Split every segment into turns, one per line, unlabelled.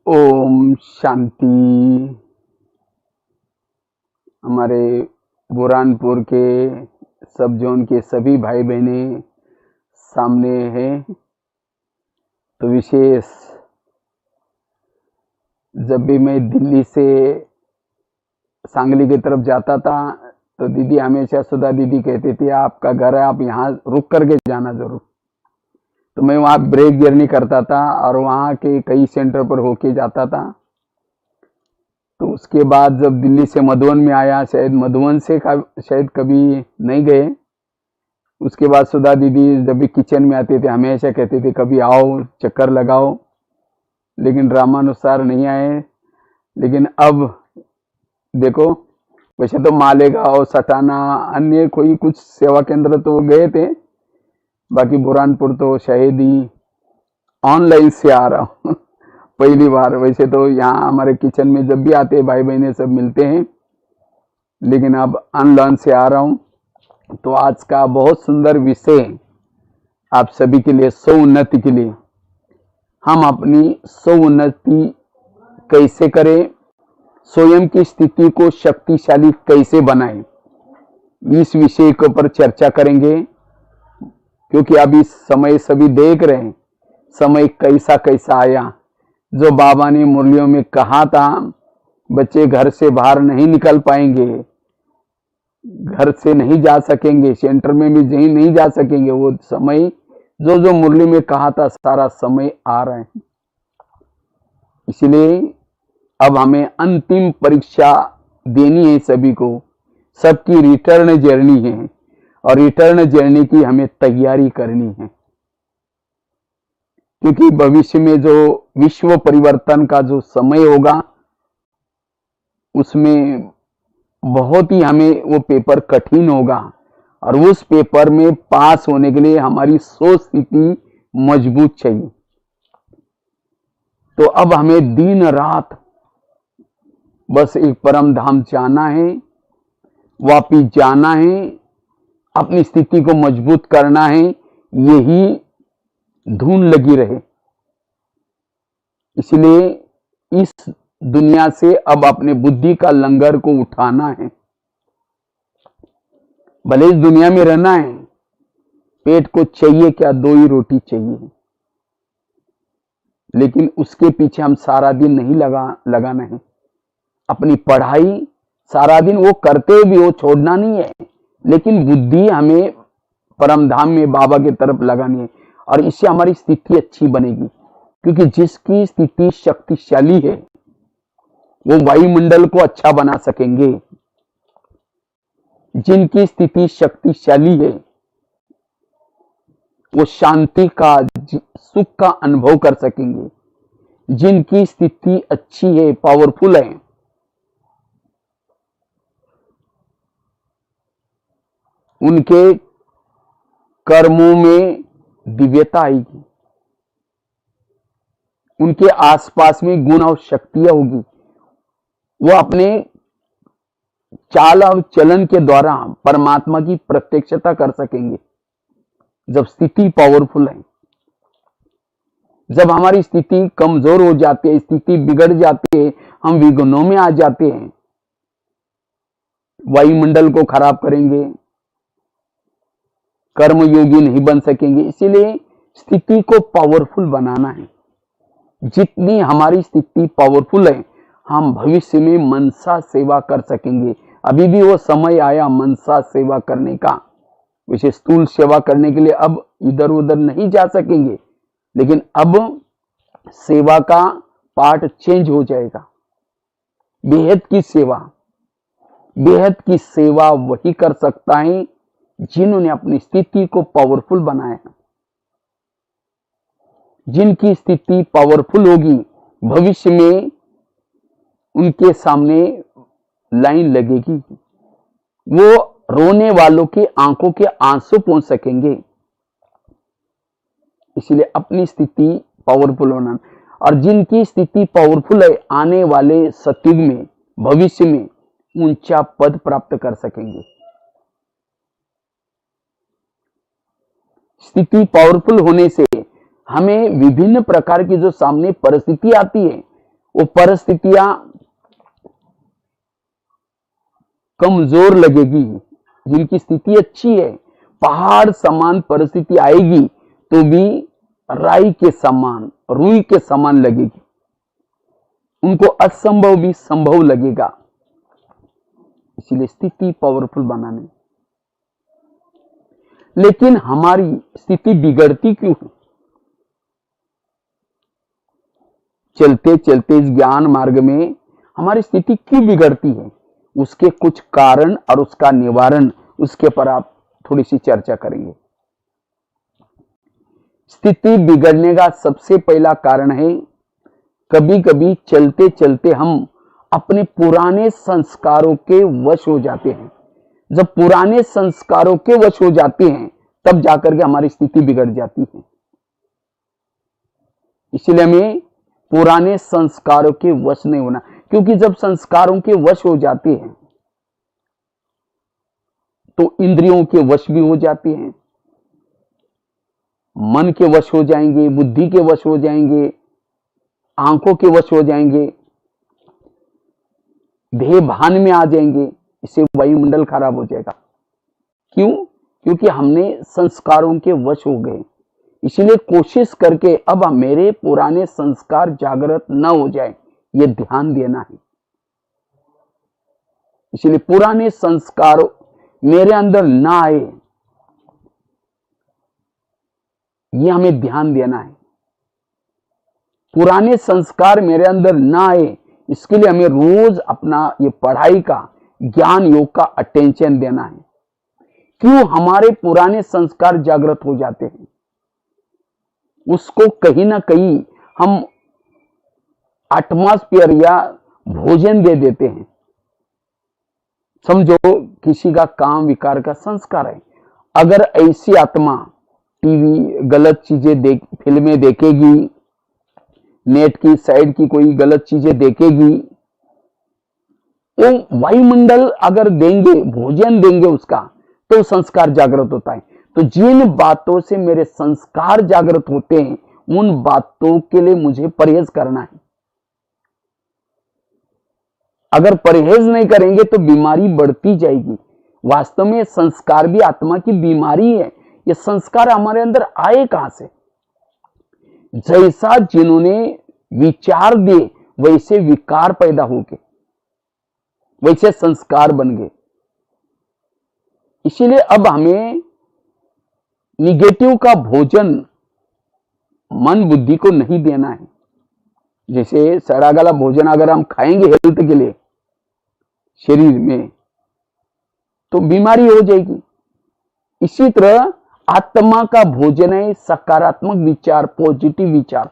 ओम शांति। हमारे बुरहानपुर के सब जोन के सभी भाई बहने सामने हैं। तो विशेष जब भी मैं दिल्ली से सांगली की तरफ जाता था तो दीदी हमेशा सुधा दीदी कहती थी आपका घर है, आप यहाँ रुक करके जाना जरूर। तो मैं वहाँ ब्रेक जर्नी करता था और वहाँ के कई सेंटर पर होके जाता था। तो उसके बाद जब दिल्ली से मधुबन में आया, शायद मधुबन से शायद कभी नहीं गए। उसके बाद सुधा दीदी जब भी किचन में आते थे हमेशा कहते थे कभी आओ चक्कर लगाओ, लेकिन ड्रामानुसार नहीं आए। लेकिन अब देखो, वैसे तो मालेगांव, सटाना, अन्य कोई कुछ सेवा केंद्र तो गए थे, बाकी बुरहानपुर तो शायद ही ऑनलाइन से आ रहा हूँ पहली बार। वैसे तो यहाँ हमारे किचन में जब भी आते हैं भाई बहने सब मिलते हैं, लेकिन अब ऑनलाइन से आ रहा हूँ। तो आज का बहुत सुंदर विषय आप सभी के लिए, स्वोन्नति के लिए। हम अपनी स्वोन्नति कैसे करें, स्वयं की स्थिति को शक्तिशाली कैसे बनाएं, इस विषय के ऊपर चर्चा करेंगे। क्योंकि अभी समय सभी देख रहे हैं, समय कैसा कैसा आया। जो बाबा ने मुरलियों में कहा था बच्चे घर से बाहर नहीं निकल पाएंगे, घर से नहीं जा सकेंगे, सेंटर में भी नहीं जा सकेंगे, वो समय जो जो मुरली में कहा था सारा समय आ रहा है। इसलिए अब हमें अंतिम परीक्षा देनी है सभी को, सबकी रिटर्न जर्नी है और रिटर्न जर्नी की हमें तैयारी करनी है। क्योंकि भविष्य में जो विश्व परिवर्तन का जो समय होगा उसमें बहुत ही हमें वो पेपर कठिन होगा और उस पेपर में पास होने के लिए हमारी सोच स्थिति मजबूत चाहिए। तो अब हमें दिन रात बस एक परम धाम जाना है, वापिस जाना है, अपनी स्थिति को मजबूत करना है, यही धुन लगी रहे। इसलिए इस दुनिया से अब अपने बुद्धि का लंगर को उठाना है। भले इस दुनिया में रहना है, पेट को चाहिए क्या, 2 ही रोटी चाहिए, लेकिन उसके पीछे हम सारा दिन नहीं लगाना है। अपनी पढ़ाई सारा दिन वो करते भी, वो छोड़ना नहीं है, लेकिन बुद्धि हमें परम धाम में बाबा की तरफ लगानी है और इससे हमारी स्थिति अच्छी बनेगी। क्योंकि जिसकी स्थिति शक्तिशाली है वो वायुमंडल को अच्छा बना सकेंगे। जिनकी स्थिति शक्तिशाली है वो शांति का, सुख का अनुभव कर सकेंगे। जिनकी स्थिति अच्छी है, पावरफुल है, उनके कर्मों में दिव्यता आएगी, उनके आसपास में गुण और शक्तियां होगी। वो अपने चाल और चलन के द्वारा परमात्मा की प्रत्यक्षता कर सकेंगे। जब स्थिति पावरफुल है, जब हमारी स्थिति कमजोर हो जाती है, स्थिति बिगड़ जाती है, हम विघ्नों में आ जाते हैं, वायुमंडल को खराब करेंगे, कर्मयोगी नहीं बन सकेंगे। इसीलिए स्थिति को पावरफुल बनाना है। जितनी हमारी स्थिति पावरफुल है, हम भविष्य में मनसा सेवा कर सकेंगे। अभी भी वो समय आया मनसा सेवा करने का। वैसे स्थूल सेवा करने के लिए अब इधर उधर नहीं जा सकेंगे, लेकिन अब सेवा का पार्ट चेंज हो जाएगा। बेहद की सेवा, बेहद की सेवा वही कर सकता है जिन्होंने अपनी स्थिति को पावरफुल बनाया। जिनकी स्थिति पावरफुल होगी, भविष्य में उनके सामने लाइन लगेगी, वो रोने वालों के आंखों के आंसू पहुंच सकेंगे। इसलिए अपनी स्थिति पावरफुल होना, और जिनकी स्थिति पावरफुल है आने वाले सतयुग में, भविष्य में ऊंचा पद प्राप्त कर सकेंगे। स्थिति पावरफुल होने से हमें विभिन्न प्रकार की जो सामने परिस्थिति आती है वो परिस्थितियां कमजोर लगेगी, जिनकी स्थिति अच्छी है, पहाड़ समान परिस्थिति आएगी तो भी राई के समान, रुई के समान लगेगी, उनको असंभव भी संभव लगेगा। इसीलिए स्थिति पावरफुल बनाने, लेकिन हमारी स्थिति बिगड़ती क्यों है? चलते चलते इस ज्ञान मार्ग में हमारी स्थिति क्यों बिगड़ती है? उसके कुछ कारण और उसका निवारण, उसके पर आप थोड़ी सी चर्चा करेंगे। स्थिति बिगड़ने का सबसे पहला कारण है, कभी कभी चलते चलते हम अपने पुराने संस्कारों के वश हो जाते हैं। जब पुराने संस्कारों के वश हो जाते हैं तब जाकर के हमारी स्थिति बिगड़ जाती है। इसलिए हमें पुराने संस्कारों के वश नहीं होना, क्योंकि जब संस्कारों के वश हो जाते हैं तो इंद्रियों के वश भी हो जाते हैं, मन के वश हो जाएंगे, बुद्धि के वश हो जाएंगे, आंखों के वश हो जाएंगे, देह भान में आ जाएंगे। इससे वायुमंडल खराब हो जाएगा। क्यों? क्योंकि हमने संस्कारों के वश हो गए। इसलिए कोशिश करके अब मेरे पुराने संस्कार जागृत न हो जाए, ये ध्यान देना है। इसलिए पुराने संस्कार मेरे अंदर ना आए, ये हमें ध्यान देना है। पुराने संस्कार मेरे अंदर ना आए, इसके लिए हमें रोज अपना ये पढ़ाई का, ज्ञान योग का अटेंशन देना है। क्यों हमारे पुराने संस्कार जागृत हो जाते हैं? उसको कहीं ना कहीं हम एटमॉस्फेयर या भोजन दे देते हैं। समझो किसी का काम विकार का संस्कार है, अगर ऐसी आत्मा टीवी गलत चीजें फिल्में देखेगी, नेट की साइड की कोई गलत चीजें देखेगी, तो वायुमंडल अगर देंगे, भोजन देंगे उसका, तो संस्कार जागृत होता है। तो जिन बातों से मेरे संस्कार जागृत होते हैं, उन बातों के लिए मुझे परहेज करना है। अगर परहेज नहीं करेंगे तो बीमारी बढ़ती जाएगी। वास्तव में संस्कार भी आत्मा की बीमारी है। ये संस्कार हमारे अंदर आए कहां से? जैसा जिन्होंने विचार दिए वैसे विकार पैदा हो गए, वैसे संस्कार बन गए। इसीलिए अब हमें निगेटिव का भोजन मन बुद्धि को नहीं देना है। जैसे सड़ा गला भोजन अगर हम खाएंगे हेल्थ के लिए शरीर में, तो बीमारी हो जाएगी। इसी तरह आत्मा का भोजन है सकारात्मक विचार, पॉजिटिव विचार।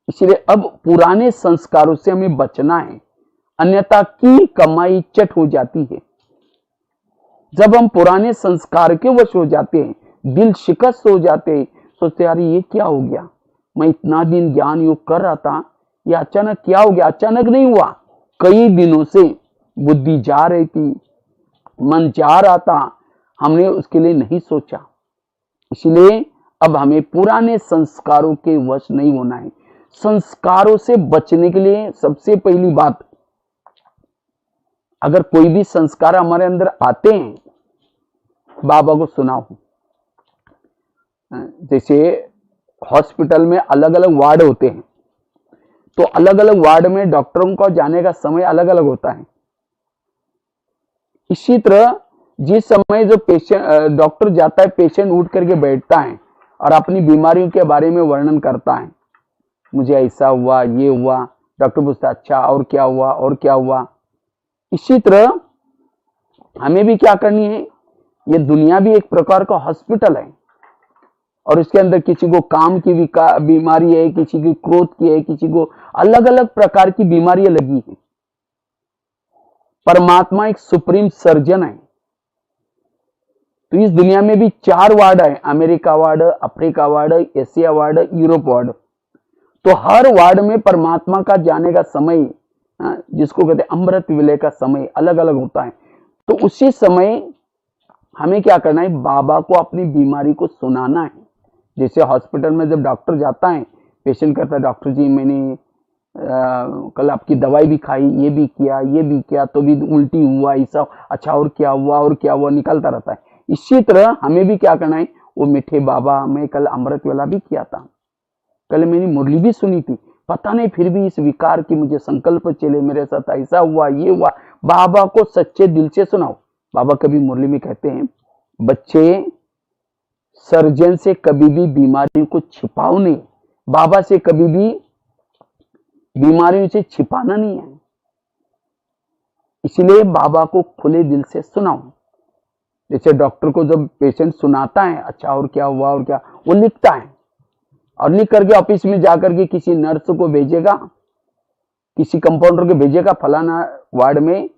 इसलिए अब पुराने संस्कारों से हमें बचना है, अन्यथा की कमाई चट हो जाती है। जब हम पुराने संस्कार के वश हो जाते हैं, दिल शिकस्त हो जाते हैं, सोचते यार ये क्या हो गया, मैं इतना दिन ज्ञान योग कर रहा था, ये अचानक क्या हो गया? अचानक नहीं हुआ, कई दिनों से बुद्धि जा रही थी, मन जा रहा था, हमने उसके लिए नहीं सोचा। इसलिए अब हमें पुराने संस्कारों के वश नहीं होना है। संस्कारों से बचने के लिए सबसे पहली बात, अगर कोई भी संस्कार हमारे अंदर आते हैं, बाबा को सुनाओ। जैसे हॉस्पिटल में अलग अलग वार्ड होते हैं, तो अलग अलग वार्ड में डॉक्टरों को जाने का समय अलग अलग होता है। इसी तरह जिस समय जो पेशेंट डॉक्टर जाता है, पेशेंट उठ करके बैठता है और अपनी बीमारियों के बारे में वर्णन करता है, मुझे ऐसा हुआ, ये हुआ। डॉक्टर पूछता अच्छा और क्या हुआ, और क्या हुआ। इसी तरह हमें भी क्या करनी है, ये दुनिया भी एक प्रकार का हॉस्पिटल है, और इसके अंदर किसी को काम की बीमारी है, किसी की क्रोध की है, किसी को अलग अलग प्रकार की बीमारियां लगी है। परमात्मा एक सुप्रीम सर्जन है। तो इस दुनिया में भी 4 वार्ड है, America ward, Africa ward, Asia ward, Europe ward. तो हर वार्ड में परमात्मा का जाने का समय, जिसको कहते हैं अमृत विलय का समय, अलग अलग होता है। तो उसी समय हमें क्या करना है, बाबा को अपनी बीमारी को सुनाना है। जैसे हॉस्पिटल में जब डॉक्टर जाता है पेशेंट कहता है डॉक्टर जी मैंने कल आपकी दवाई भी खाई, ये भी किया, ये भी किया, तो भी उल्टी हुआ, ऐसा, अच्छा और क्या हुआ और क्या हुआ, निकलता रहता है। इसी तरह हमें भी क्या करना है, वो मीठे बाबा, मैं कल अमृत वेला भी किया था, कल मैंने मुरली भी सुनी थी, पता नहीं फिर भी इस विकार की मुझे संकल्प चले, मेरे साथ ऐसा हुआ, ये हुआ। बाबा को सच्चे दिल से सुनाओ। बाबा कभी मुरली में कहते हैं, बच्चे सर्जन से कभी भी बीमारियों को छिपाओ नहीं, बाबा से कभी भी बीमारियों से छिपाना नहीं है। इसलिए बाबा को खुले दिल से सुनाओ। जैसे डॉक्टर को जब पेशेंट सुनाता है, अच्छा और क्या हुआ और क्या, वो लिखता है और लिख करके ऑफिस में जाकर के किसी नर्स को भेजेगा, किसी कंपाउंडर को भेजेगा, फलाना वार्ड में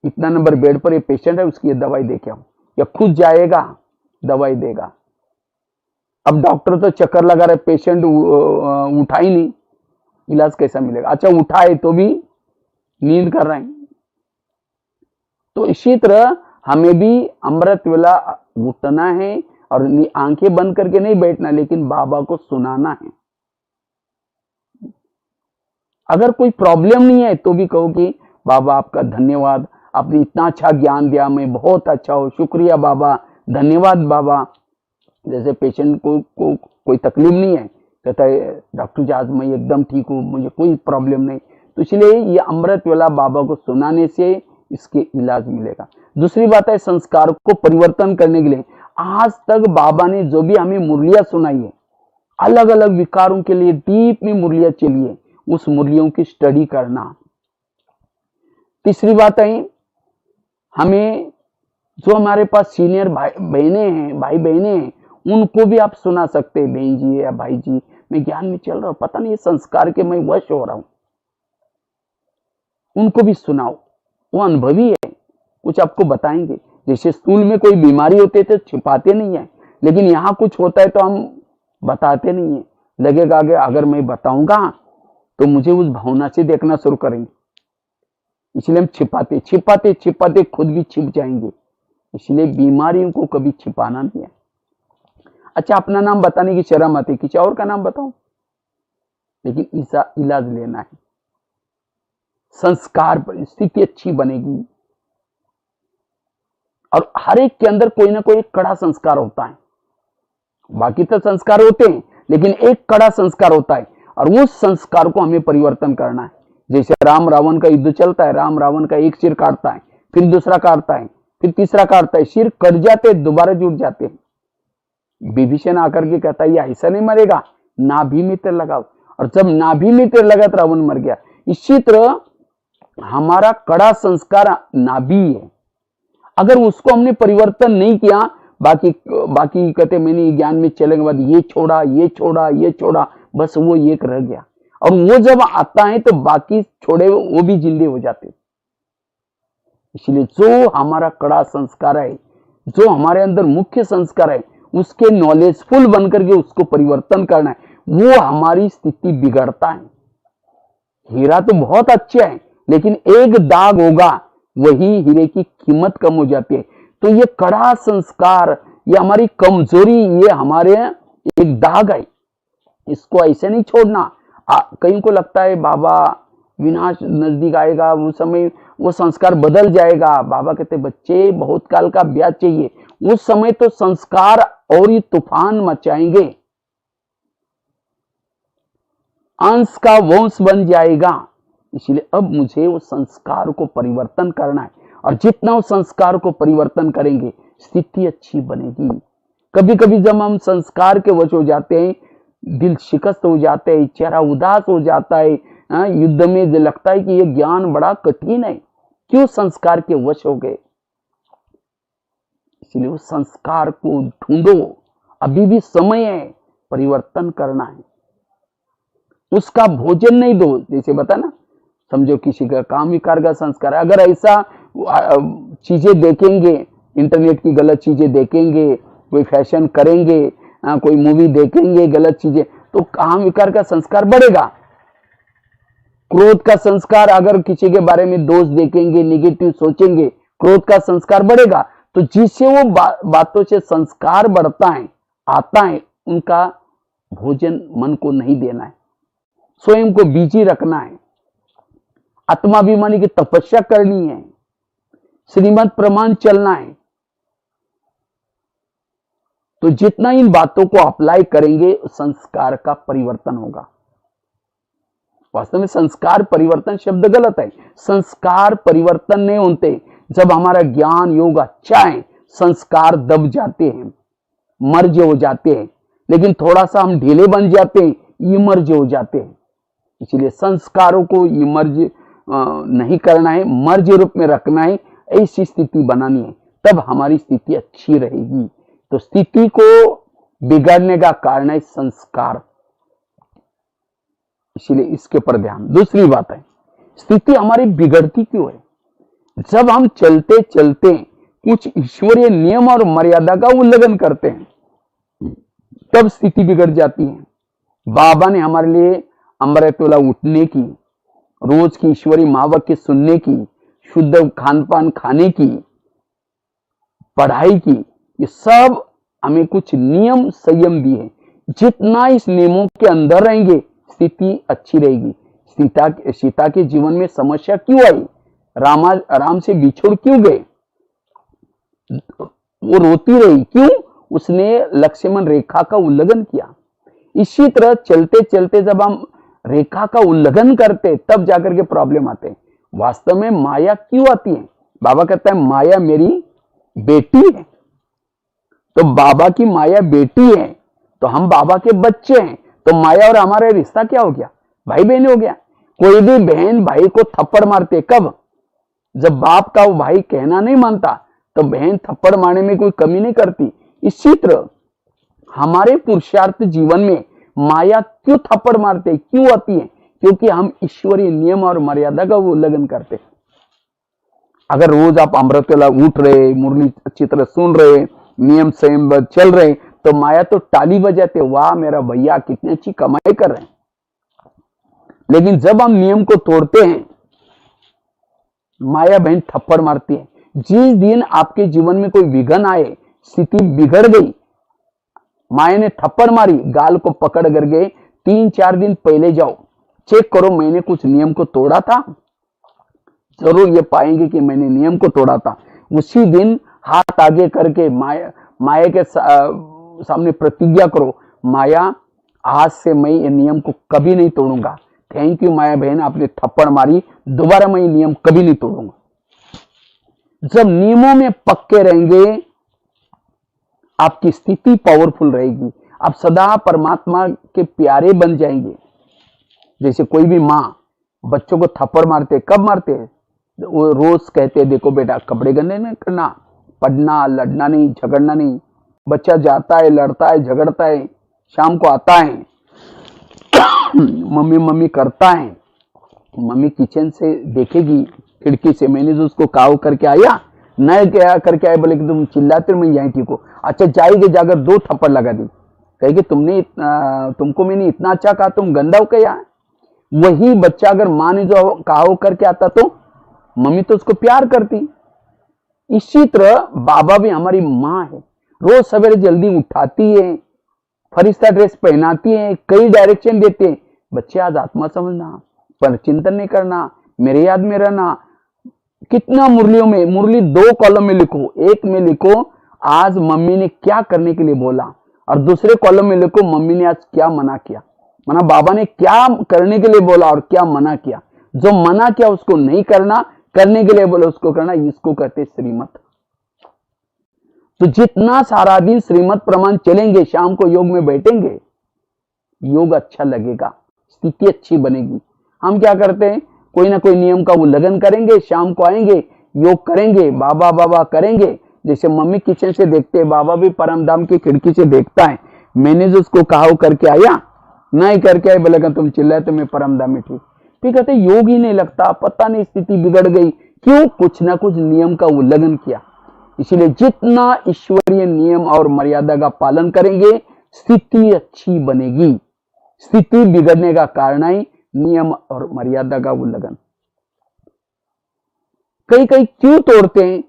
इतना नंबर बेड पर ये पेशेंट है, उसकी ये दवाई दे के आओ, या खुद जाएगा दवाई देगा। अब डॉक्टर तो चक्कर लगा रहे, पेशेंट उठा ही नहीं, इलाज कैसा मिलेगा? अच्छा उठाए तो भी नींद कर रहे हैं। तो इसी तरह हमें भी अमृत वेला उठना है और आंखें बंद करके नहीं बैठना, लेकिन बाबा को सुनाना है। अगर कोई प्रॉब्लम नहीं है तो भी कहो कि बाबा आपका धन्यवाद, आपने इतना अच्छा ज्ञान दिया, मैं बहुत अच्छा हूं, शुक्रिया बाबा, धन्यवाद बाबा। जैसे पेशेंट को कोई तकलीफ नहीं है, कहता है डॉक्टर जी आज मैं एकदम ठीक हूँ, मुझे कोई प्रॉब्लम नहीं। तो इसलिए ये अमृत वेला बाबा को सुनाने से इसके इलाज मिलेगा। दूसरी बात है, संस्कार को परिवर्तन करने के लिए आज तक बाबा ने जो भी हमें मुरलियां सुनाई है, अलग अलग विकारों के लिए डीप में मुरलियां चलिए, उस मुरलियों की स्टडी करना। तीसरी बात है, हमें जो हमारे पास सीनियर भाई बहने हैं, उनको भी आप सुना सकते हैं, बहन जी या भाई जी मैं ज्ञान में चल रहा हूं, पता नहीं संस्कार के मैं वश हो रहा हूं, उनको भी सुनाओ, वो अनुभवी है, कुछ आपको बताएंगे। जैसे स्कूल में कोई बीमारी होती है तो छिपाते नहीं है, लेकिन यहाँ कुछ होता है तो हम बताते नहीं है, लगेगा कि अगर मैं बताऊंगा तो मुझे उस भावना से देखना शुरू करेंगे, इसलिए हम छिपाते छिपाते छिपाते खुद भी छिप जाएंगे। इसलिए बीमारियों को कभी छिपाना नहीं है। अच्छा अपना नाम बताने की शर्म आती, किसी और का नाम बताओ, लेकिन इसका इलाज लेना है। संस्कार पर स्थिति अच्छी बनेगी, और हर एक के अंदर कोई ना कोई कड़ा संस्कार होता है, बाकी तो संस्कार होते हैं, लेकिन एक कड़ा संस्कार होता है, और उस संस्कार को हमें परिवर्तन करना है। जैसे राम रावण का युद्ध चलता है, राम रावण का एक सिर काटता है, फिर दूसरा काटता है, फिर तीसरा काटता है, सिर कट जाते दोबारा जुड़ जाते हैं। विभीषण आकर के कहता है ये ऐसा नहीं मरेगा, नाभि में तीर लगाओ, और जब नाभि में तीर लगा तो रावण मर गया। इसी तरह हमारा कड़ा संस्कार नाभि है, अगर उसको हमने परिवर्तन नहीं किया, बाकी कहते मैंने ज्ञान में चलने के बाद ये छोड़ा ये छोड़ा ये छोड़ा, बस वो एक रह गया, और वो जब आता है तो बाकी छोड़े वो भी जिंदे हो जाते। इसलिए जो हमारा कड़ा संस्कार है, जो हमारे अंदर मुख्य संस्कार है, उसके नॉलेजफुल बनकर के उसको परिवर्तन करना है, वो हमारी स्थिति बिगड़ता है। हीरा तो बहुत अच्छा है, लेकिन एक दाग होगा, वही हीरे की कीमत कम हो जाती है। तो ये कड़ा संस्कार, ये हमारी कमजोरी, ये हमारे एक दाग है, इसको ऐसे नहीं छोड़ना। कहीं को लगता है बाबा विनाश नजदीक आएगा, वो समय वो संस्कार बदल जाएगा। बाबा कहते बच्चे बहुत काल का ब्याज चाहिए, उस समय तो संस्कार और ही तूफान मचाएंगे, अंश का वंश बन जाएगा। इसलिए अब मुझे उस संस्कार को परिवर्तन करना है, और जितना उस संस्कार को परिवर्तन करेंगे स्थिति अच्छी बनेगी। कभी कभी जब हम संस्कार के वश हो जाते हैं, दिल शिकस्त हो जाते हैं, चेहरा उदास हो जाता है, युद्ध में लगता है कि ये ज्ञान बड़ा कठिन है, क्यों संस्कार के वश हो गए। इसलिए उस संस्कार को ढूंढो, अभी भी समय है, परिवर्तन करना है। उसका भोजन नहीं दो, जैसे बता ना, समझो किसी का काम विकार का संस्कार है, अगर ऐसा चीजें देखेंगे, इंटरनेट की गलत चीजें देखेंगे, कोई फैशन करेंगे, कोई मूवी देखेंगे गलत चीजें, तो काम विकार का संस्कार बढ़ेगा। क्रोध का संस्कार, अगर किसी के बारे में दोष देखेंगे, निगेटिव सोचेंगे, क्रोध का संस्कार बढ़ेगा। तो जिससे वो बातों से संस्कार बढ़ता है, आता है, उनका भोजन मन को नहीं देना है, स्वयं को बिजी रखना है, आत्माभिमानी की तपस्या करनी है, श्रीमद् प्रमाण चलना है। तो जितना इन बातों को अप्लाई करेंगे संस्कार का परिवर्तन होगा। वास्तव में संस्कार परिवर्तन शब्द गलत है। संस्कार परिवर्तन नहीं होते जब हमारा ज्ञान योग अच्छा है, संस्कार दब जाते हैं, मर्ज हो जाते हैं। लेकिन थोड़ा सा हम ढीले बन जाते हैं, इमर्ज हो जाते हैं। इसलिए संस्कारों को इमर्ज नहीं करना है, मर्ज रूप में रखना है, ऐसी स्थिति बनानी है, तब हमारी स्थिति अच्छी रहेगी। तो स्थिति को बिगड़ने का कारण है संस्कार, इसलिए इसके ऊपर ध्यान। दूसरी बात है, स्थिति हमारी बिगड़ती क्यों है? जब हम चलते चलते कुछ ईश्वरीय नियम और मर्यादा का उल्लंघन करते हैं, तब स्थिति बिगड़ जाती है। बाबा ने हमारे लिए अमृत वेला उठने की, रोज की ईश्वरी महावाक्य सुनने की, शुद्ध खान पान खाने की, पढ़ाई की, ये सब हमें कुछ नियम संयम दिए। जितना इस नियमों के अंदर रहेंगे स्थिति अच्छी रहेगी। सीता के जीवन में समस्या क्यों आई? राम से बिछुड़ क्यों गए? वो रोती रही, क्यों? उसने लक्ष्मण रेखा का उल्लंघन किया। इसी तरह चलते चलते जब हम रेखा का उल्लंघन करते तब जाकर के प्रॉब्लम आते हैं। वास्तव में माया क्यों आती है? बाबा कहता है माया मेरी बेटी है। तो बाबा की माया बेटी है, तो हम बाबा के बच्चे हैं, तो माया और हमारा रिश्ता क्या हो गया? भाई बहन हो गया। कोई भी बहन भाई को थप्पड़ मारते कब? जब बाप का वो भाई कहना नहीं मानता, तो बहन थप्पड़ मारने में कोई कमी नहीं करती। इसी तरह हमारे पुरुषार्थ जीवन में माया क्यों थप्पड़ मारते, क्यों आती है? क्योंकि हम ईश्वरीय नियम और मर्यादा का उल्लंघन करते। अगर रोज आप अमृत वेला उठ रहे, मुरली अच्छी तरह सुन रहे, नियम संयम चल रहे, तो माया तो ताली बजाते, वाह मेरा भैया कितनी अच्छी कमाई कर रहे हैं। लेकिन जब हम नियम को तोड़ते हैं, माया बहन थप्पड़ मारती है। जिस दिन आपके जीवन में कोई विघन आए, स्थिति बिगड़ गई, माया ने थप्पड़ मारी, गाल को पकड़ करके 3-4 दिन पहले जाओ, चेक करो मैंने कुछ नियम को तोड़ा था। जरूर ये पाएंगे कि मैंने नियम को तोड़ा था। उसी दिन हाथ आगे करके माया के सामने प्रतिज्ञा करो, माया आज से मैं ये नियम को कभी नहीं तोड़ूंगा। थैंक यू माया बहन, आपने थप्पड़ मारी, दोबारा मैं ये नियम कभी नहीं तोड़ूंगा। जब नियमों में पक्के रहेंगे, आपकी स्थिति पावरफुल रहेगी, आप सदा परमात्मा के प्यारे बन जाएंगे। जैसे कोई भी माँ बच्चों को थप्पड़ मारते, कब मारते? वो रोज कहते देखो बेटा कपड़े गंदे नहीं करना, पढ़ना, लड़ना नहीं, झगड़ना नहीं। बच्चा जाता है, लड़ता है, झगड़ता है, शाम को आता है, मम्मी मम्मी करता है। मम्मी किचन से देखेगी खिड़की से, मैंने जो उसको काव करके आया, नए क्या करके आए, बोले कि तुम चिल्लाते मैं यहीं ठीक हो। अच्छा जाएगी, जाकर 2 थप्पड़ लगा दी, कहेगी तुमको मैंने इतना अच्छा कहा, तुम गंदा हो क्या? वही बच्चा अगर माँ ने जो काव करके आता तो मम्मी तो उसको प्यार करती। इसी तरह बाबा भी हमारी माँ है, रोज सवेरे जल्दी उठाती है, फरिश्ता ड्रेस पहनाती है, कई डायरेक्शन देते हैं। बच्चे आज आत्मा समझना, पर चिंतन नहीं करना, मेरे याद में रहना। कितना मुरलियों में, मुरली 2 कॉलम में लिखो, एक में लिखो आज मम्मी ने क्या करने के लिए बोला, और दूसरे कॉलम में लिखो मम्मी ने आज क्या मना किया। माना बाबा ने क्या करने के लिए बोला और क्या मना किया। जो मना किया उसको नहीं करना, करने के लिए बोला उसको करना। इसको कहते श्रीमत। तो जितना सारा दिन श्रीमत प्रमाण चलेंगे, शाम को योग में बैठेंगे, योग अच्छा लगेगा, स्थिति अच्छी बनेगी। हम क्या करते हैं, कोई ना कोई नियम का उल्लंघन करेंगे, शाम को आएंगे, योग करेंगे, बाबा बाबा करेंगे। जैसे मम्मी किचन से देखते हैं, बाबा भी परम धाम की खिड़की से देखता है, मैंने जो उसको कहा करके आया, नहीं करके आए, बोलेगा तुम चिल्लाए तो मैं परम धाम में ठीक। ठीक है, योग ही नहीं लगता, पता नहीं स्थिति बिगड़ गई, क्यों? कुछ ना कुछ नियम का उल्लंघन किया। इसलिए जितना ईश्वरीय नियम और मर्यादा का पालन करेंगे, स्थिति अच्छी बनेगी। स्थिति बिगड़ने का कारण है नियम और मर्यादा का उल्लंघन। कई कई क्यों तोड़ते हैं?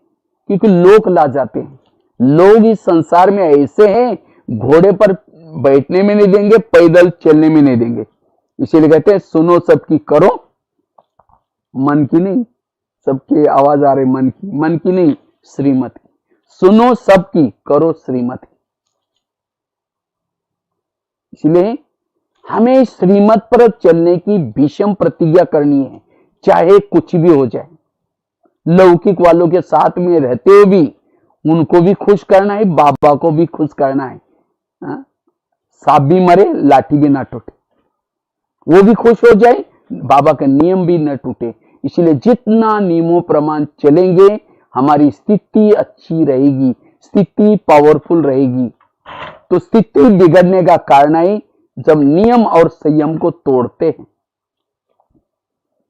क्योंकि लोग ला जाते हैं। लोग इस संसार में ऐसे हैं, घोड़े पर बैठने में नहीं देंगे, पैदल चलने में नहीं देंगे। इसीलिए कहते हैं सुनो सबकी, करो मन की नहीं। सबकी आवाज आ रही मन की नहीं, श्रीमत की। सुनो सबकी, करो श्रीमत की। इसलिए हमें श्रीमत पर चलने की भीषम प्रतिज्ञा करनी है, चाहे कुछ भी हो जाए। लौकिक वालों के साथ में रहते हुए भी उनको भी खुश करना है, बाबा को भी खुश करना है। सांप भी मरे, लाठी भी ना टूटे, वो भी खुश हो जाए, बाबा के नियम भी न टूटे। इसलिए जितना नियमों प्रमाण चलेंगे हमारी स्थिति अच्छी रहेगी, स्थिति पावरफुल रहेगी। तो स्थिति बिगड़ने का कारण है जब नियम और संयम को तोड़ते हैं।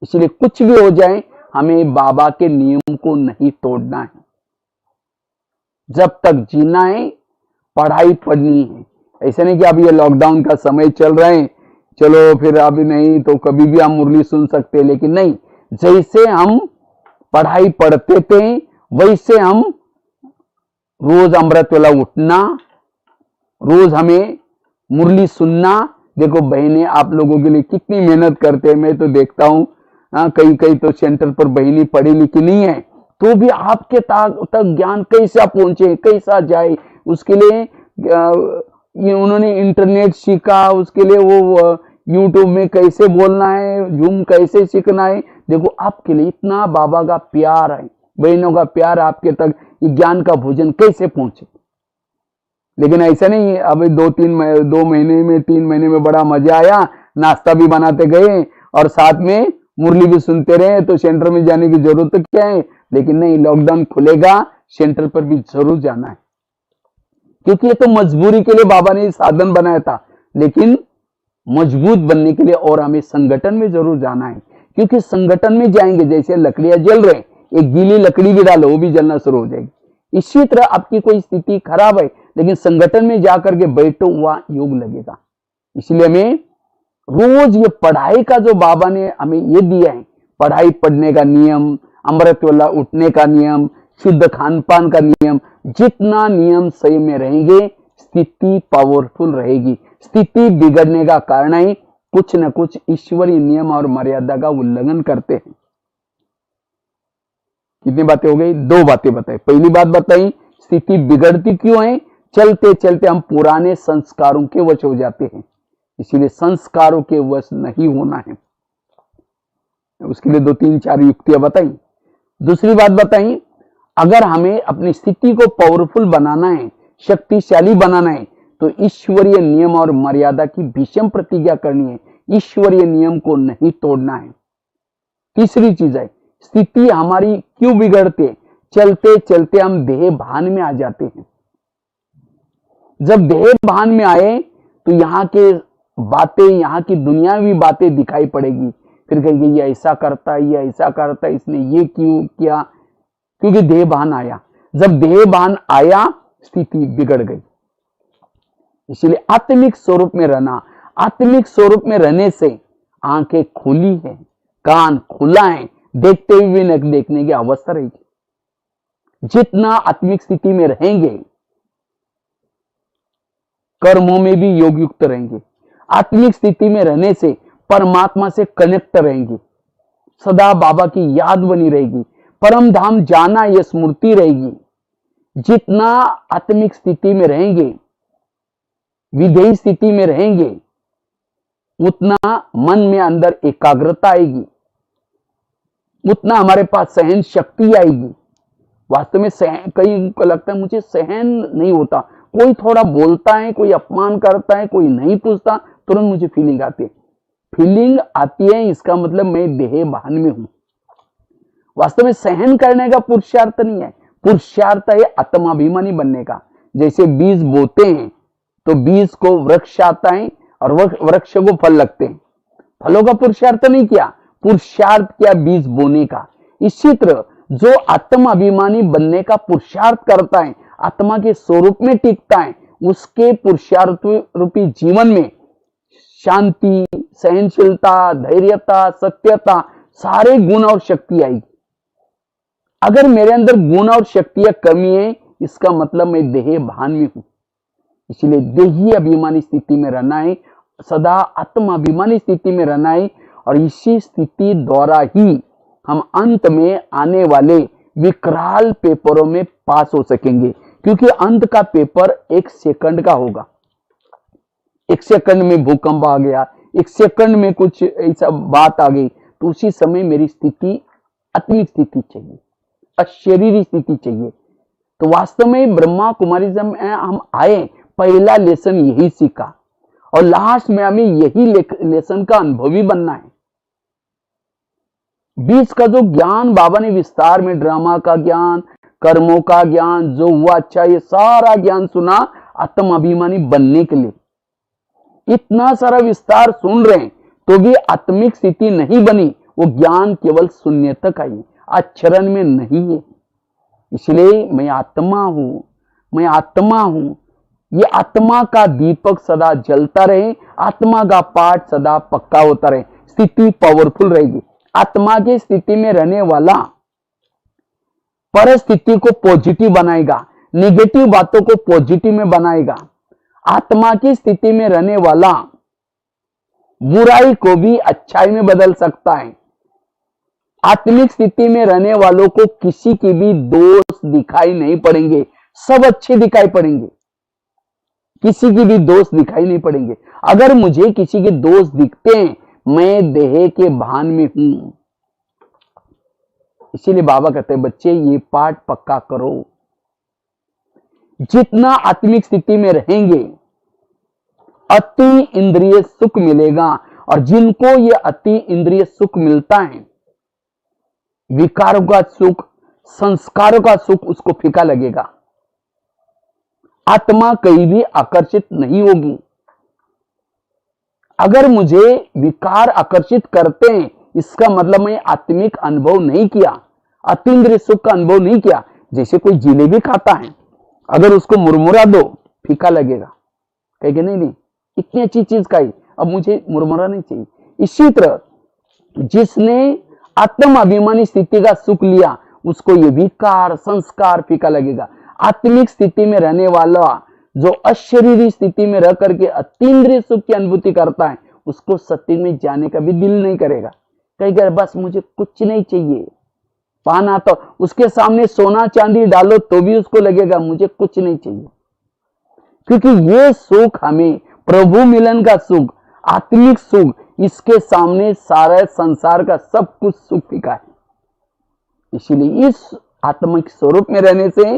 इसलिए कुछ भी हो जाए हमें बाबा के नियम को नहीं तोड़ना है। जब तक जीना है पढ़ाई पढ़नी है। ऐसे नहीं कि अब ये लॉकडाउन का समय चल रहा है, चलो फिर अभी नहीं तो कभी भी हम मुरली सुन सकते, लेकिन नहीं, जैसे हम पढ़ाई पढ़ते थे वैसे हम रोज अमृत वाला उठना, रोज हमें मुरली सुनना। देखो बहनें आप लोगों के लिए कितनी मेहनत करते हैं, मैं तो देखता हूं। कई कई तो सेंटर पर बहनें पढ़ी लिखी नहीं है, तो भी आपके तक ज्ञान कैसा पहुंचे, कैसा जाए, उसके लिए उन्होंने इंटरनेट सीखा, उसके लिए वो यूट्यूब में कैसे बोलना है, जूम कैसे सीखना है। देखो आपके लिए इतना बाबा का प्यार है, बहनों का प्यार, आपके तक ज्ञान का भोजन कैसे पहुंचे। लेकिन ऐसा नहीं है, अभी 2 महीने में 3 महीने में बड़ा मजा आया, नाश्ता भी बनाते गए और साथ में मुरली भी सुनते रहे, तो सेंटर में जाने की जरूरत क्या है। लेकिन नहीं, लॉकडाउन खुलेगा सेंटर पर भी जरूर जाना है, क्योंकि ये तो मजबूरी के लिए बाबा ने साधन बनाया था। लेकिन मजबूत बनने के लिए और हमें संगठन में जरूर जाना है, क्योंकि संगठन में जाएंगे, जैसे लकड़ियां जल रहे, एक गीली लकड़ी भी डालो वो भी जलना शुरू हो जाएगी। इसी तरह आपकी कोई स्थिति खराब है, लेकिन संगठन में जाकर के बैठो, वहां योग लगेगा। इसलिए हमें रोज ये पढ़ाई का जो बाबा ने हमें ये दिया है, पढ़ाई पढ़ने का नियम, अमृत वाला उठने का नियम, शुद्ध खान पान का नियम, जितना नियम सही में रहेंगे स्थिति पावरफुल रहेगी। स्थिति बिगड़ने का कारण है कुछ न कुछ ईश्वरीय नियम और मर्यादा का उल्लंघन करते हैं। कितनी बातें हो गई? 2 बातें बताई। पहली बात बताई स्थिति बिगड़ती क्यों है, चलते चलते हम पुराने संस्कारों के वश हो जाते हैं। इसीलिए संस्कारों के वश नहीं होना है। उसके लिए 2-3-4 युक्तियां बताई। दूसरी बात बताई, अगर हमें अपनी स्थिति को पावरफुल बनाना है, शक्तिशाली बनाना है, तो ईश्वरीय नियम और मर्यादा की भीषम प्रतिज्ञा करनी है। ईश्वरीय नियम को नहीं तोड़ना है। तीसरी चीज है, स्थिति हमारी क्यों बिगड़ते, चलते चलते हम देह भान में आ जाते हैं। जब देह भान में आए तो यहाँ के बातें, यहाँ की दुनियावी बातें दिखाई पड़ेगी। फिर कहेंगे ये ऐसा करता है, ये ऐसा करता है, इसने ये क्यों किया, क्योंकि देह भान आया। जब देह भान आया स्थिति बिगड़ गई। इसलिए आत्मिक स्वरूप में रहना, आत्मिक स्वरूप में रहने से आंखें खुली है, कान खुला है, देखते हुए न देखने की अवस्था रहेगी। जितना आत्मिक स्थिति में रहेंगे कर्मों में भी योग युक्त रहेंगे। आत्मिक स्थिति में रहने से परमात्मा से कनेक्ट रहेंगे, सदा बाबा की याद बनी रहेगी, परम धाम जाना यह स्मृति रहेगी। जितना आत्मिक स्थिति में रहेंगे, विधेय स्थिति में रहेंगे, उतना मन में अंदर एकाग्रता आएगी, उतना हमारे पास सहन शक्ति आएगी। वास्तव में कई को लगता है मुझे सहन नहीं होता, कोई थोड़ा बोलता है, कोई अपमान करता है, कोई नहीं पूछता, तुरंत मुझे फीलिंग आती है। फीलिंग आती है इसका मतलब मैं देह भान में हूं। वास्तव में सहन करने का पुरुषार्थ नहीं है, पुरुषार्थ है आत्माभिमानी बनने का। जैसे बीज बोते हैं तो बीज को वृक्ष आता है और वृक्ष को फल लगते हैं। फलों का पुरुषार्थ नहीं किया, पुरुषार्थ किया बीज बोने का। इसी तरह जो आत्माभिमानी बनने का पुरुषार्थ करता है, आत्मा के स्वरूप में टिकता है, उसके पुरुषार्थ रूपी जीवन में शांति, सहनशीलता, धैर्यता, सत्यता, सारे गुण और शक्ति आएगी। अगर मेरे अंदर गुण और शक्तियां कमी है, इसका मतलब मैं देह भान में हूं। इसलिए देही अभिमानी स्थिति में रहना है, सदा आत्माभिमानी स्थिति में रहना है, और इसी स्थिति द्वारा ही हम अंत में आने वाले विकराल पेपरों में पास हो सकेंगे। क्योंकि अंत का पेपर 1 सेकंड का होगा। 1 सेकंड में भूकंप आ गया, 1 सेकंड में कुछ ऐसा बात आ गई, तो उसी समय मेरी स्थिति आत्मिक स्थिति चाहिए, अशरीरी स्थिति चाहिए। तो वास्तव में ब्रह्मा कुमारिज्म में हम आए, पहला लेसन यही सीखा, और लास्ट में हमें यही लेसन का अनुभवी बनना है। बीच का जो ज्ञान बाबा ने विस्तार में, ड्रामा का ज्ञान, कर्मों का ज्ञान, जो हुआ अच्छा, ये सारा ज्ञान सुना आत्म अभिमानी बनने के लिए। इतना सारा विस्तार सुन रहे हैं तो भी आत्मिक स्थिति नहीं बनी, वो ज्ञान केवल शून्य तक आई, आचरण में नहीं है। इसलिए मैं आत्मा हूं, मैं आत्मा हूं, ये आत्मा का दीपक सदा जलता रहे, आत्मा का पाठ सदा पक्का होता रहे, स्थिति पावरफुल रहेगी। आत्मा की स्थिति में रहने वाला परिस्थिति को पॉजिटिव बनाएगा, निगेटिव बातों को पॉजिटिव में बनाएगा। आत्मा की स्थिति में रहने वाला बुराई को भी अच्छाई में बदल सकता है। आत्मिक स्थिति में रहने वालों को किसी की भी दोष दिखाई नहीं पड़ेंगे, सब अच्छे दिखाई पड़ेंगे, किसी की भी दोष दिखाई नहीं पड़ेंगे। अगर मुझे किसी के दोष दिखते हैं, मैं देह के भान में हूं। इसीलिए बाबा कहते हैं, बच्चे ये पाठ पक्का करो। जितना आत्मिक स्थिति में रहेंगे अति इंद्रिय सुख मिलेगा, और जिनको ये अति इंद्रिय सुख मिलता है, विकारों का सुख, संस्कारों का सुख उसको फीका लगेगा। आत्मा कहीं भी आकर्षित नहीं होगी। अगर मुझे विकार आकर्षित करते हैं, इसका मतलब मैं आत्मिक अनुभव नहीं किया, अतीन्द्रिय सुख का अनुभव नहीं किया। जैसे कोई जिलेबी खाता है, अगर उसको मुरमुरा दो, फीका लगेगा, कहेगा नहीं नहीं इतनी अच्छी चीज खाई, अब मुझे मुरमुरा नहीं चाहिए। इसी तरह जिसने आत्म अभिमानी स्थिति का सुख लिया, उसको ये विकार संस्कार फीका लगेगा। आत्मिक स्थिति में रहने वाला जो अशरीरी स्थिति में रह करके अतीन्द्रिय सुख की अनुभूति करता है, उसको सत्य में जाने का भी दिल नहीं करेगा। कहेगा बस मुझे कुछ नहीं चाहिए, पाना तो उसके सामने सोना चांदी डालो तो भी उसको लगेगा मुझे कुछ नहीं चाहिए। क्योंकि ये सुख हमें प्रभु मिलन का सुख, आत्मिक सुख, इसके सामने सारे संसार का सब कुछ सुख फीका है। इसीलिए इस आत्मिक स्वरूप में रहने से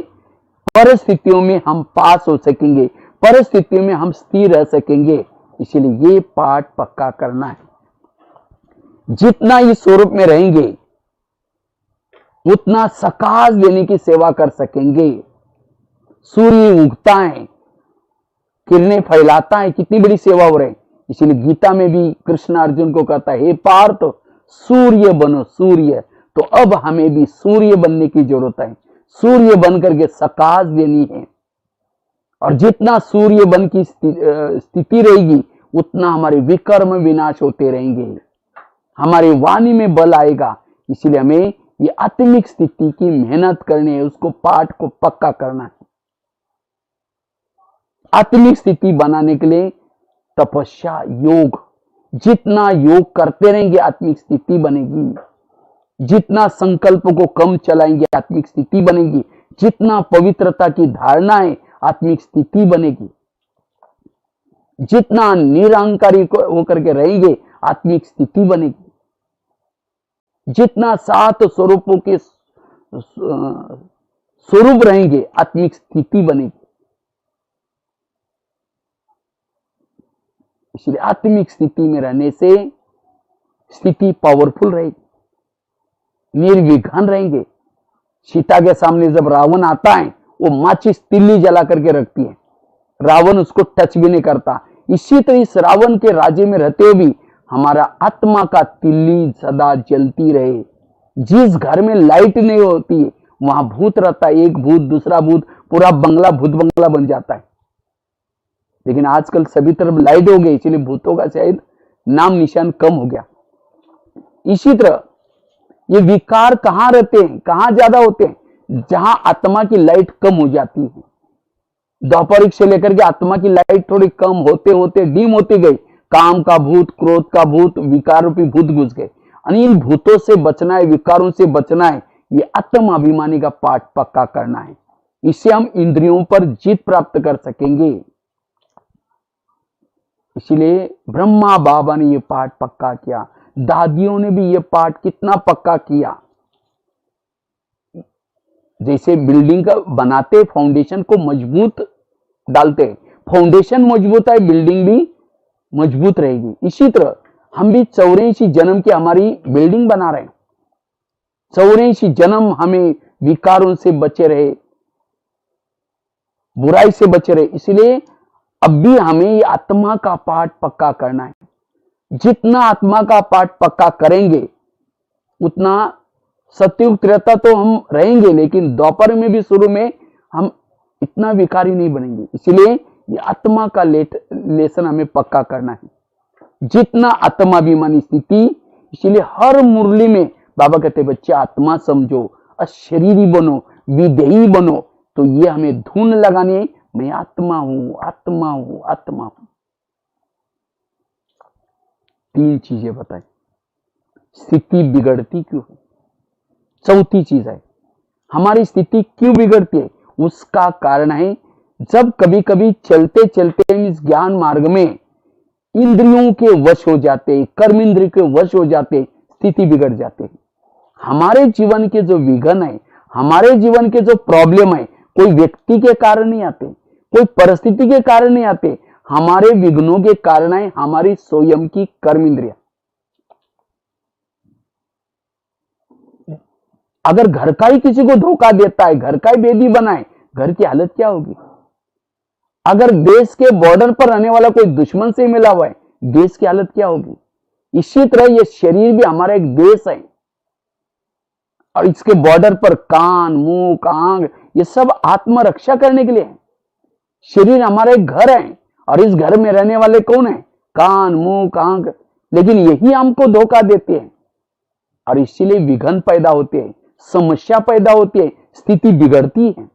परिस्थितियों में हम पास हो सकेंगे, परिस्थितियों में हम स्थिर रह सकेंगे। इसीलिए ये पाठ पक्का करना है। जितना इस स्वरूप में रहेंगे उतना सकाश देने की सेवा कर सकेंगे। सूर्य उगता है, किरणें फैलाता है, कितनी बड़ी सेवा हो रही। इसीलिए गीता में भी कृष्ण अर्जुन को कहता है, हे पार्थ सूर्य बनो सूर्य। तो अब हमें भी सूर्य बनने की जरूरत है, सूर्य बन करके सकाश देनी है। और जितना सूर्य बन की स्थिति रहेगी, उतना हमारे विकर्म विनाश होते रहेंगे, हमारी वाणी में बल आएगा। इसीलिए हमें ये आत्मिक स्थिति की मेहनत करनी है, उसको पाठ को पक्का करना है। आत्मिक स्थिति बनाने के लिए तपस्या, योग, जितना योग करते रहेंगे आत्मिक स्थिति बनेगी। जितना संकल्प को कम चलाएंगे आत्मिक स्थिति बनेगी। जितना पवित्रता की धारणा है आत्मिक स्थिति बनेगी। जितना निरहंकारी होकर के रहेंगे आत्मिक स्थिति बनेगी। जितना 7 स्वरूपों के स्वरूप रहेंगे आत्मिक स्थिति बनेगी। इसलिए आत्मिक स्थिति में रहने से स्थिति पावरफुल रहेगी, निर्विघ्न रहेंगे। सीता के सामने जब रावण आता है, वो माचिस तिल्ली जला करके रखती है, रावण उसको टच भी नहीं करता। इसी तरह इस रावण के राज्य में रहते हुए भी हमारा आत्मा का तिल्ली सदा जलती रहे। जिस घर में लाइट नहीं होती है वहां भूत रहता है, एक भूत दूसरा भूत, पूरा बंगला भूत बंगला बन जाता है। लेकिन आजकल सभी तरफ लाइट हो गई, इसलिए भूतों का शायद नाम निशान कम हो गया। इसी तरह ये विकार कहां रहते हैं, कहां ज्यादा होते हैं? जहां आत्मा की लाइट कम हो जाती है। द्वापरिक से लेकर के आत्मा की लाइट थोड़ी कम होते होते डीम होती गई, काम का भूत, क्रोध का भूत, विकार रूपी भूत घुस गए। इन भूतों से बचना है, विकारों से बचना है, ये आत्म अभिमानी का पाठ पक्का करना है। इससे हम इंद्रियों पर जीत प्राप्त कर सकेंगे। इसलिए ब्रह्मा बाबा ने ये पाठ पक्का किया, दादियों ने भी ये पाठ कितना पक्का किया। जैसे बिल्डिंग का बनाते, फाउंडेशन को मजबूत डालते, फाउंडेशन मजबूत है, बिल्डिंग भी मजबूत रहेगी। इसी तरह हम भी 84 जन्म की हमारी बिल्डिंग बना रहे हैं। 84 जन्म हमें विकारों से बचे रहे, बुराई से बचे रहे। इसलिए अब भी हमें ये आत्मा का पाठ पक्का करना है। जितना आत्मा का पाठ पक्का करेंगे उतना सत्युग त्रेता तो हम रहेंगे, लेकिन द्वापर में भी शुरू में हम इतना विकारी नहीं बनेंगे। इसलिए ये आत्मा का लेसन हमें पक्का करना है। जितना आत्माभिमानी स्थिति, इसलिए हर मुरली में बाबा कहते बच्चे आत्मा समझो, अशरीरी बनो, विदेही बनो। तो ये हमें धुन लगानी है, मैं आत्मा हूं, आत्मा हूं, आत्मा हूं। 3 चीजें बताई, स्थिति बिगड़ती क्यों है। चौथी चीज है हमारी स्थिति क्यों बिगड़ती है, उसका कारण है जब कभी कभी चलते चलते इस ज्ञान मार्ग में इंद्रियों के वश हो जाते, कर्म इंद्रिय के वश हो जाते, स्थिति बिगड़ जाते। हमारे जीवन के जो विघ्न है, हमारे जीवन के जो प्रॉब्लम है, कोई व्यक्ति के कारण नहीं आते, कोई परिस्थिति के कारण नहीं आते, हमारे विघ्नों के कारण है हमारी स्वयं की कर्म इंद्रिया। अगर घर का ही किसी को धोखा देता है, घर का ही बेदी बनाए, घर की हालत क्या होगी। अगर देश के बॉर्डर पर रहने वाला कोई दुश्मन से मिला हुआ है, देश की हालत क्या होगी। इसी तरह ये शरीर भी हमारा एक देश है, और इसके बॉर्डर पर कान, मुंह, आंख, ये सब आत्मरक्षा करने के लिए है। शरीर हमारा एक घर है, और इस घर में रहने वाले कौन है, कान, मुंह, आंख। लेकिन यही हमको धोखा देते हैं, और इसीलिए विघ्न पैदा होते हैं, समस्या पैदा होती है, स्थिति बिगड़ती है।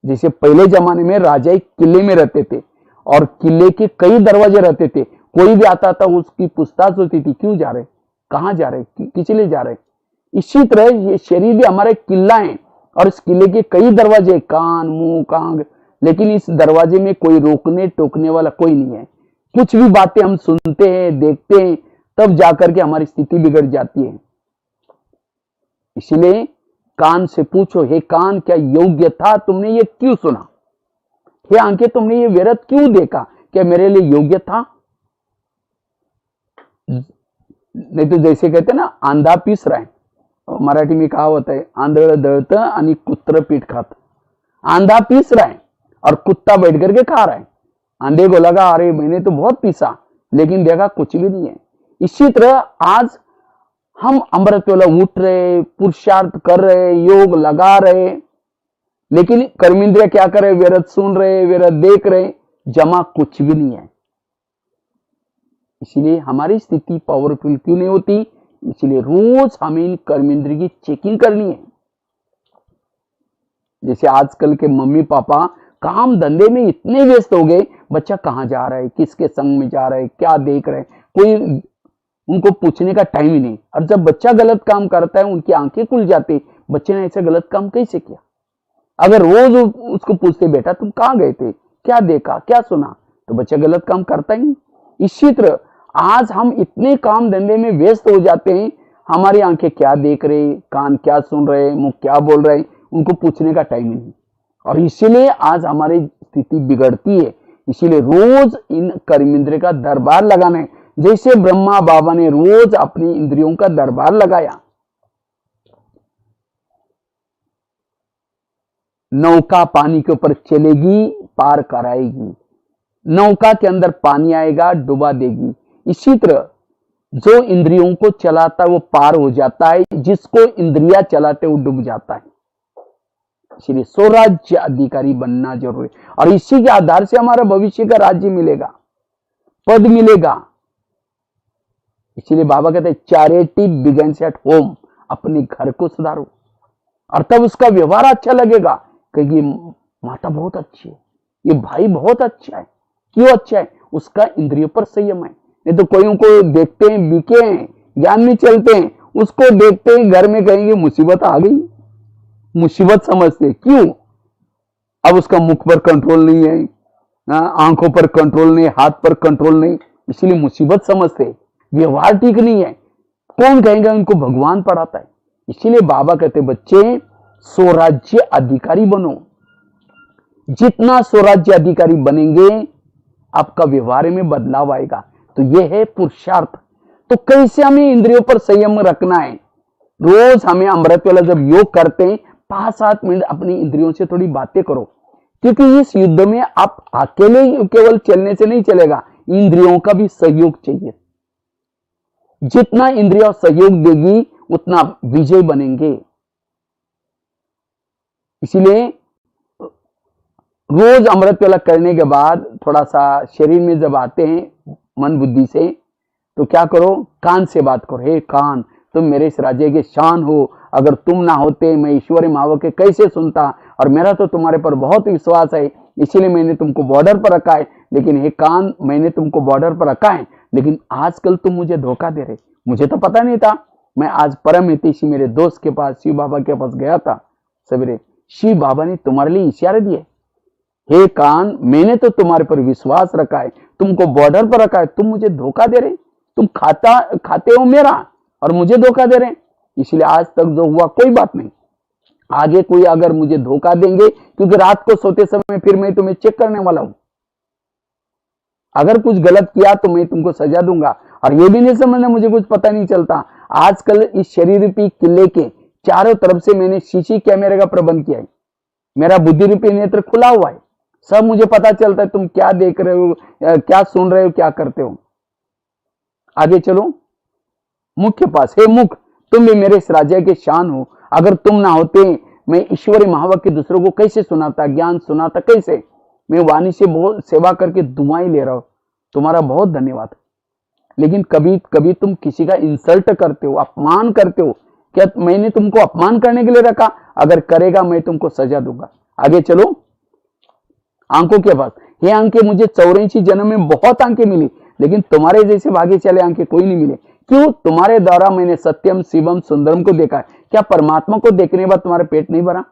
जैसे पहले जमाने में राजा एक किले में रहते थे, और किले के कई दरवाजे रहते थे। कोई भी आता था उसकी पूछताछ होती थी, क्यों जा रहे, कहां जा रहे, किस लिए जा रहे। इसी तरह ये शरीर भी हमारा एक किला है, और इस किले के कई दरवाजे, कान, मुंह, आंख। लेकिन इस दरवाजे में कोई रोकने टोकने वाला कोई नहीं है। कुछ भी बातें हम सुनते हैं, देखते हैं, तब जाकर के हमारी स्थिति बिगड़ जाती है। इसलिए कान से पूछो, हे कान क्या योग्य था, तुमने ये क्यों सुना। हे आंखें तुमने ये व्यर्थ क्यों देखा, क्या मेरे लिए योग्य था। नहीं तो जैसे कहते ना, आंधा पीस रहा है, मराठी में कहावत है, आंधळ दळतं आणि कुत्र पीठ खात। आंधा पीस रहा है और कुत्ता बैठ करके खा रहा है। आंधे को लगा अरे मैंने तो बहुत पीसा, लेकिन देखा कुछ भी नहीं है। इसी तरह आज हम अमृत वेला उठ रहे, पुरुषार्थ कर रहे, योग लगा रहे, लेकिन कर्मेंद्रिय क्या करे, व्यर्थ सुन रहे, व्यर्थ देख रहे, जमा कुछ भी नहीं है। इसलिए हमारी स्थिति पावरफुल क्यों नहीं होती, इसलिए रोज हमें इन कर्मेंद्रिय की चेकिंग करनी है। जैसे आजकल के मम्मी पापा काम धंधे में इतने व्यस्त हो गए, बच्चा कहां जा रहा है, किसके संग में जा रहा है, क्या देख रहे हैं, कोई उनको पूछने का टाइम ही नहीं। और जब बच्चा गलत काम करता है, उनकी आंखें खुल जाती, बच्चे ने ऐसा गलत काम कैसे किया। अगर रोज उसको पूछते, बेटा तुम कहां गए थे, क्या देखा, क्या सुना, तो बच्चा गलत काम करता ही नहीं। इसी तरह आज हम इतने काम धंधे में व्यस्त हो जाते हैं, हमारी आंखें क्या देख रहे, कान क्या सुन रहे, मुंह क्या बोल रहे, उनको पूछने का टाइम ही नहीं। और इसीलिए आज हमारी स्थिति बिगड़ती है। इसीलिए रोज इन कर्मेंद्रिय का दरबार लगाना है, जैसे ब्रह्मा बाबा ने रोज अपनी इंद्रियों का दरबार लगाया। नौका पानी के ऊपर चलेगी, पार कराएगी। नौका के अंदर पानी आएगा, डुबा देगी। इसी तरह जो इंद्रियों को चलाता है वो पार हो जाता है, जिसको इंद्रिया चलाते वो डूब जाता है। इसलिए स्वराज्य अधिकारी बनना जरूरी, और इसी के आधार से हमारा भविष्य का राज्य मिलेगा, पद मिलेगा। इसलिए बाबा कहते हैं चैरिटी बिगिंस एट होम, अपने घर को सुधारो, और तब उसका व्यवहार अच्छा लगेगा, क्योंकि माता बहुत अच्छी है, ये भाई बहुत अच्छा है। क्यों अच्छा है? उसका इंद्रियों पर संयम है। नहीं तो कोई को देखते हैं बीके हैं, ज्ञान में चलते हैं, उसको देखते हैं घर में कहेंगे मुसीबत आ गई, मुसीबत समझते। क्यों? अब उसका मुख पर कंट्रोल नहीं है, आंखों पर कंट्रोल नहीं, हाथ पर कंट्रोल नहीं, इसलिए मुसीबत समझते। व्यवहार ठीक नहीं है, कौन कहेगा उनको भगवान पढ़ाता है। इसीलिए बाबा कहते बच्चे स्वराज्य अधिकारी बनो। जितना स्वराज्य अधिकारी बनेंगे आपका व्यवहार में बदलाव आएगा। तो यह है पुरुषार्थ। तो कैसे हमें इंद्रियों पर संयम रखना है? रोज हमें अमृत वाला जब योग करते हैं 5-7 मिनट अपनी इंद्रियों से थोड़ी बातें करो, क्योंकि इस युद्ध में आप अकेले केवल चलने से नहीं चलेगा, इंद्रियों का भी सहयोग चाहिए। जितना इंद्रिया सहयोग देगी उतना विजय बनेंगे। इसीलिए रोज अमृत वेला करने के बाद थोड़ा सा शरीर में जब आते हैं मन बुद्धि से, तो क्या करो, कान से बात करो। हे कान, तुम मेरे इस राज्य के शान हो, अगर तुम ना होते मैं ईश्वरी मावो के कैसे सुनता, और मेरा तो तुम्हारे पर बहुत विश्वास है, इसीलिए मैंने तुमको बॉर्डर पर रखा है। लेकिन हे कान, मैंने तुमको बॉर्डर पर रखा है, लेकिन आजकल तुम मुझे धोखा दे रहे। मुझे तो पता नहीं था। मैं आज परम हितैषी मेरे दोस्त के पास, शिव बाबा के पास गया था सवेरे। शिव बाबा ने तुम्हारे लिए इशारे दिए, हे कान, मैंने तो तुम्हारे पर विश्वास रखा है, तुमको बॉर्डर पर रखा है, तुम मुझे धोखा दे रहे, तुम खाते हो मेरा और मुझे धोखा दे रहे। इसलिए आज तक जो हुआ कोई बात नहीं, आगे कोई अगर मुझे धोखा देंगे, क्योंकि रात को सोते समय फिर मैं तुम्हें चेक करने वाला हूं। अगर कुछ गलत किया तो मैं तुमको सजा दूंगा। और ये भी नहीं समझना मुझे कुछ पता नहीं चलता। आजकल इस शरीर रूपी किले के चारों तरफ से मैंने सीसी कैमरे का प्रबंध किया है। मेरा बुद्धि रूपी नेत्र खुला हुआ है, सब मुझे पता चलता है तुम क्या देख रहे हो, क्या सुन रहे हो, क्या करते हो। आगे चलो मुख के पास। हे मुख, तुम भी मेरे इस राज्य के शान हो, अगर तुम ना होते मैं ईश्वरी महावाक्य के दूसरों को कैसे सुनाता, ज्ञान सुनाता कैसे। मैं वाणी से बहुत सेवा करके दुआएं ले रहा हूं, तुम्हारा बहुत धन्यवाद। लेकिन कभी कभी तुम किसी का इंसल्ट करते हो, अपमान करते हो। क्या मैंने तुमको अपमान करने के लिए रखा? अगर करेगा मैं तुमको सजा दूंगा। आगे चलो आंखों के पास। ये आंखें, मुझे 84 जन्म में बहुत आंखें मिली, लेकिन तुम्हारे जैसे भागे चले आंखें कोई नहीं मिले। क्यों? तुम्हारे द्वारा मैंने सत्यम शिवम सुंदरम को देखा है। क्या परमात्मा को देखने के बाद तुम्हारा पेट नहीं भरा?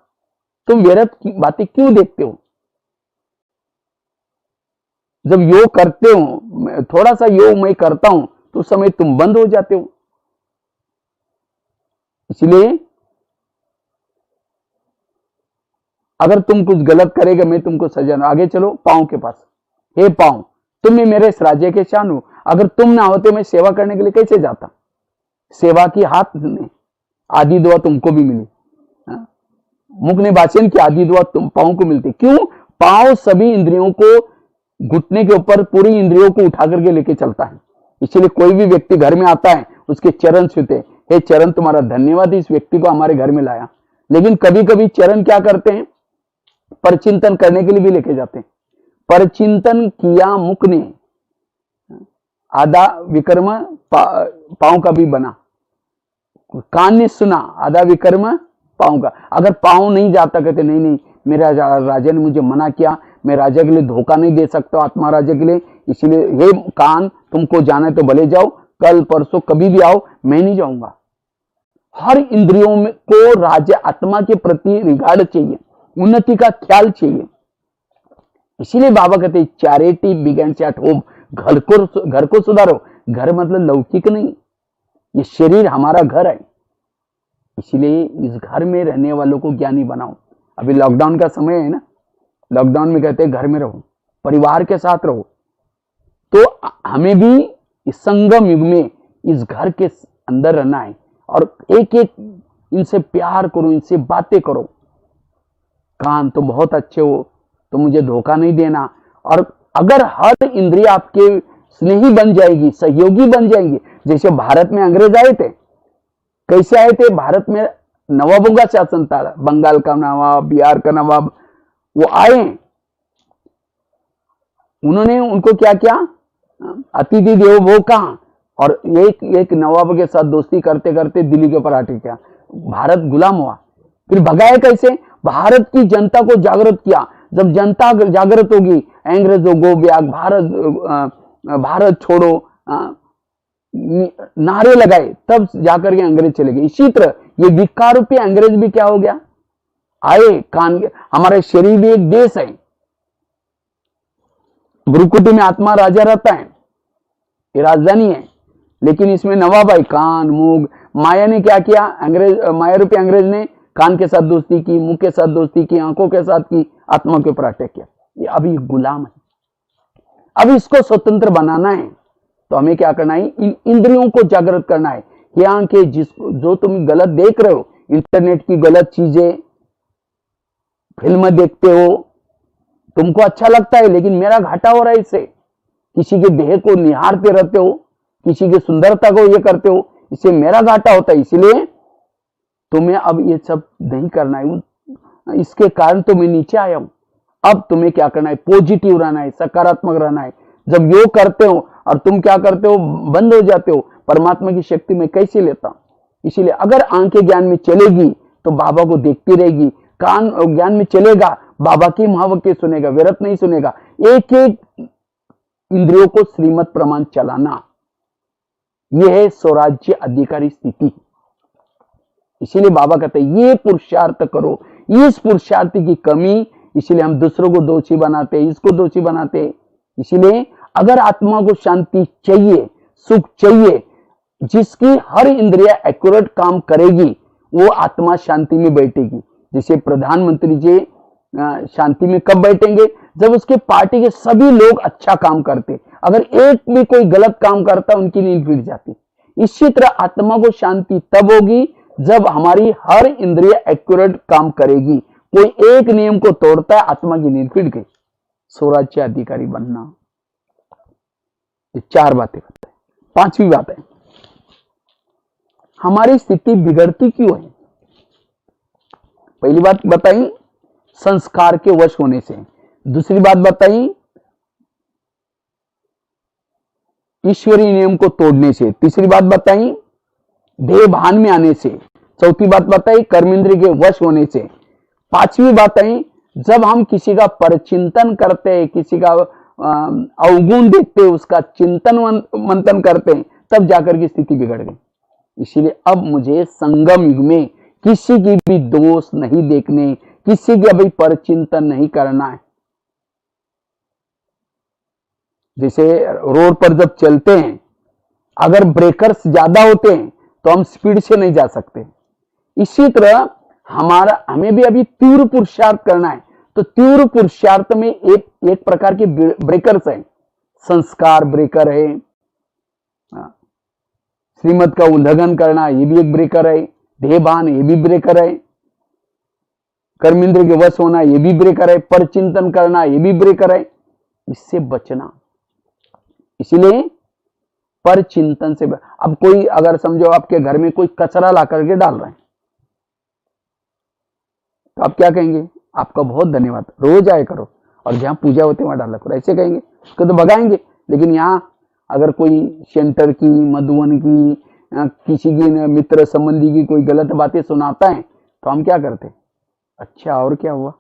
तुम व्यर्थ बातें क्यों देखते हो? जब योग करते हो, थोड़ा सा योग मैं करता हूं, तो उस समय तुम बंद हो जाते हो। इसलिए अगर तुम कुछ गलत करेगा मैं तुमको सजा। आगे चलो पांव के पास। हे पांव, तुम ही मेरे इस राज्य के शान हो, अगर तुम ना होते मैं सेवा करने के लिए कैसे जाता। सेवा की हाथ ने आदि दुआ तुमको भी मिली, मुख ने भाषण की आदि दुआ तुम पांव को मिलती। क्यों? पांव सभी इंद्रियों को घुटने के ऊपर पूरी इंद्रियों को उठा करके लेके चलता है। इसलिए कोई भी व्यक्ति घर में आता है उसके चरण छूते, हे चरण तुम्हारा धन्यवाद, इस व्यक्ति को हमारे घर में लाया। लेकिन कभी कभी चरण क्या करते हैं, परचिंतन करने के लिए भी लेके जाते हैं। परचिंतन किया मुख ने, आधा विकर्म पांव का भी बना। कान ने सुना, आधा विकर्म पांव का। अगर पांव नहीं जाता, कहते नहीं नहीं मेरा राजा ने मुझे मना किया, मैं राजा के लिए धोखा नहीं दे सकता, आत्मा राजा के लिए। इसलिए हे कान, तुमको जाना है तो भले जाओ, कल परसों कभी भी आओ, मैं नहीं जाऊंगा। हर इंद्रियों में को राजा आत्मा के प्रति रिगार्ड चाहिए, उन्नति का ख्याल चाहिए। इसीलिए बाबा कहते हैं चैरिटी बिगिंस एट होम। घर को सुधारो। घर मतलब लौकिक नहीं, ये शरीर हमारा घर है। इसीलिए इस घर में रहने वालों को ज्ञानी बनाओ। अभी लॉकडाउन का समय है ना, लॉकडाउन में कहते हैं घर में रहो, परिवार के साथ रहो। तो हमें भी इस संगम युग में इस घर के अंदर रहना है, और एक एक इनसे प्यार करो, इनसे बातें करो। कान तो बहुत अच्छे हो, तो मुझे धोखा नहीं देना। और अगर हर इंद्रिय आपके स्नेही बन जाएगी, सहयोगी बन जाएंगी। जैसे भारत में अंग्रेज आए थे, कैसे आए थे? भारत में नवाबों का शासन था, बंगाल का नवाब, बिहार का नवाब, वो आए, उन्होंने उनको क्या किया, अतिथि देवो भव कहा, और एक नवाब के साथ दोस्ती करते करते दिल्ली के ऊपर अटैक किया, भारत गुलाम हुआ। फिर भगाया कैसे? भारत की जनता को जागृत किया। जब जनता जागृत होगी, अंग्रेजों को ब्याग, भारत छोड़ो नारे लगाए, तब जाकर के अंग्रेज चले गए। इसी तरह ये विकार रूपी अंग्रेज भी क्या हो गया, आए कान। हमारे शरीर भी एक देश है, भ्रुकुटी में आत्मा राजा रहता है, ये राजधानी है, लेकिन इसमें नवाब है कान मुंह। माया ने क्या किया, अंग्रेज माया रूपी अंग्रेज ने कान के साथ दोस्ती की, मुंह के साथ दोस्ती की, आंखों के साथ की, आत्मा के ऊपर अटैक किया। ये अभी गुलाम है। अब इसको स्वतंत्र बनाना है तो हमें क्या करना है, इन इंद्रियों को जागृत करना है। ये आंखें जो तुम गलत देख रहे हो, इंटरनेट की गलत चीजें, फिल्म देखते हो, तुमको अच्छा लगता है, लेकिन मेरा घाटा हो रहा है इससे। किसी के देह को निहारते रहते हो, किसी की सुंदरता को ये करते हो, इससे मेरा घाटा होता है। इसलिए तुम्हें अब ये सब नहीं करना है। इसके कारण तो मैं नीचे आया हूं। अब तुम्हें क्या करना है, पॉजिटिव रहना है, सकारात्मक रहना है। जब योग करते हो और तुम क्या करते हो, बंद हो जाते हो, परमात्मा की शक्ति में कैसे लेता हूं। इसीलिए अगर आंखें ज्ञान में चलेगी तो बाबा को देखती रहेगी, कान ज्ञान में चलेगा, बाबा की महावाक्य सुनेगा, व्यर्थ नहीं सुनेगा। एक एक इंद्रियों को श्रीमत प्रमाण चलाना, यह है स्वराज्य अधिकारी स्थिति। इसीलिए बाबा कहते हैं ये पुरुषार्थ करो। इस पुरुषार्थ की कमी, इसीलिए हम दूसरों को दोषी बनाते, इसको दोषी बनाते। इसीलिए अगर आत्मा को शांति चाहिए, सुख चाहिए, जिसकी हर इंद्रिया एक्यूरेट काम करेगी, वो आत्मा शांति में बैठेगी। जैसे प्रधानमंत्री जी शांति में कब बैठेंगे, जब उसके पार्टी के सभी लोग अच्छा काम करते। अगर एक भी कोई गलत काम करता, उनकी नींद फिर जाती। इसी तरह आत्मा को शांति तब होगी जब हमारी हर इंद्रिय एक्यूरेट काम करेगी। कोई एक नियम को तोड़ता है, आत्मा की नींद फिर गई। स्वराज्य अधिकारी बनना, ये 4 बातें करते हैं। 5वीं बात है, हमारी स्थिति बिगड़ती क्यों है। पहली बात बताई संस्कार के वश होने से, दूसरी बात बताई ईश्वरीय नियम को तोड़ने से, तीसरी बात बताई देह भान में आने से, चौथी बात बताई कर्मेंद्रिय के वश होने से, 5वीं बात आई जब हम किसी का परचिंतन करते हैं, किसी का अवगुण देखते हैं, उसका चिंतन मंथन करते हैं, तब जाकर की स्थिति बिगड़ गई। इसीलिए अब मुझे संगम युग में किसी की भी दोष नहीं देखने, किसी के अभी परचिंतन नहीं करना है। जैसे रोड पर जब चलते हैं, अगर ब्रेकर्स ज्यादा होते हैं तो हम स्पीड से नहीं जा सकते। इसी तरह हमें भी अभी तीव्र पुरुषार्थ करना है। तो तीव्र पुरुषार्थ में एक प्रकार के ब्रेकर्स हैं। संस्कार ब्रेकर है, श्रीमत का उल्लंघन करना ये भी एक ब्रेकर है, देहभान ये भी ब्रेकर है, कर्मेंद्र के वश होना ये भी ब्रेकर है, परचिंतन करना ये भी ब्रेकर है। इससे बचना, इसीलिए परचिंतन से। अब कोई अगर समझो आपके घर में कोई कचरा ला करके डाल रहे हैं, तो आप क्या कहेंगे, आपका बहुत धन्यवाद, रोज आया करो और जहां पूजा होती है वहां डाला करो, ऐसे कहेंगे, उसको तो भगाएंगे। लेकिन यहाँ अगर कोई सेंटर की, मधुबन की, किसी की मित्र संबंधी की कोई गलत बातें सुनाता है तो हम क्या करते, अच्छा और क्या हुआ,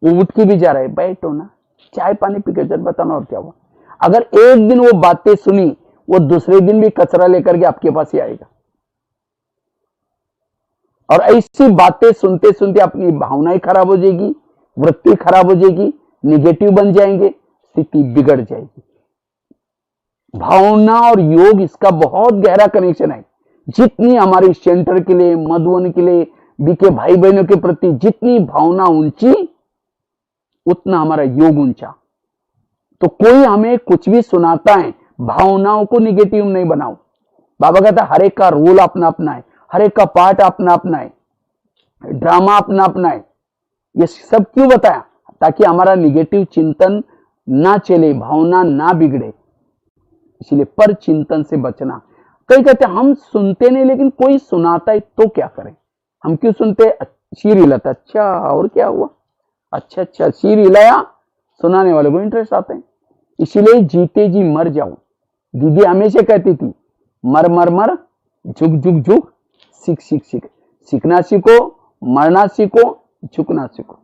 वो उठ के भी जा रहे, बैठो ना चाय पानी पी कर बताना और क्या हुआ। अगर एक दिन वो बातें सुनी, वो दूसरे दिन भी कचरा लेकर के आपके पास ही आएगा। और ऐसी बातें सुनते सुनते अपनी भावनाएं खराब हो जाएगी, वृत्ति खराब हो जाएगी, निगेटिव बन जाएंगे, स्थिति बिगड़ जाएगी। भावना और योग इसका बहुत गहरा कनेक्शन है। जितनी हमारे सेंटर के लिए, मधुबन के लिए, बीके भाई बहनों के प्रति जितनी भावना ऊंची, उतना हमारा योग ऊंचा। तो कोई हमें कुछ भी सुनाता है, भावनाओं को निगेटिव नहीं बनाओ। बाबा कहता है हर एक का रोल अपना अपना है, हर एक का पार्ट अपना अपना है, ड्रामा अपना अपना है। ये सब क्यों बताया, ताकि हमारा निगेटिव चिंतन ना चले, भावना ना बिगड़े। इसलिए पर चिंतन से बचना। कई कहते हैं हम सुनते नहीं, लेकिन कोई सुनाता है तो क्या करें, हम क्यों सुनते, शीर हिलाता, अच्छा और क्या हुआ, अच्छा अच्छा शीर हिलाया, सुनाने वाले को इंटरेस्ट आते हैं। इसीलिए जीते जी मर जाओ। दीदी हमेशा कहती थी मर मर मर, झुक झुक झुक, सीख सीख सीख, सीखना सीखो, मरना सीखो, झुकना सीखो।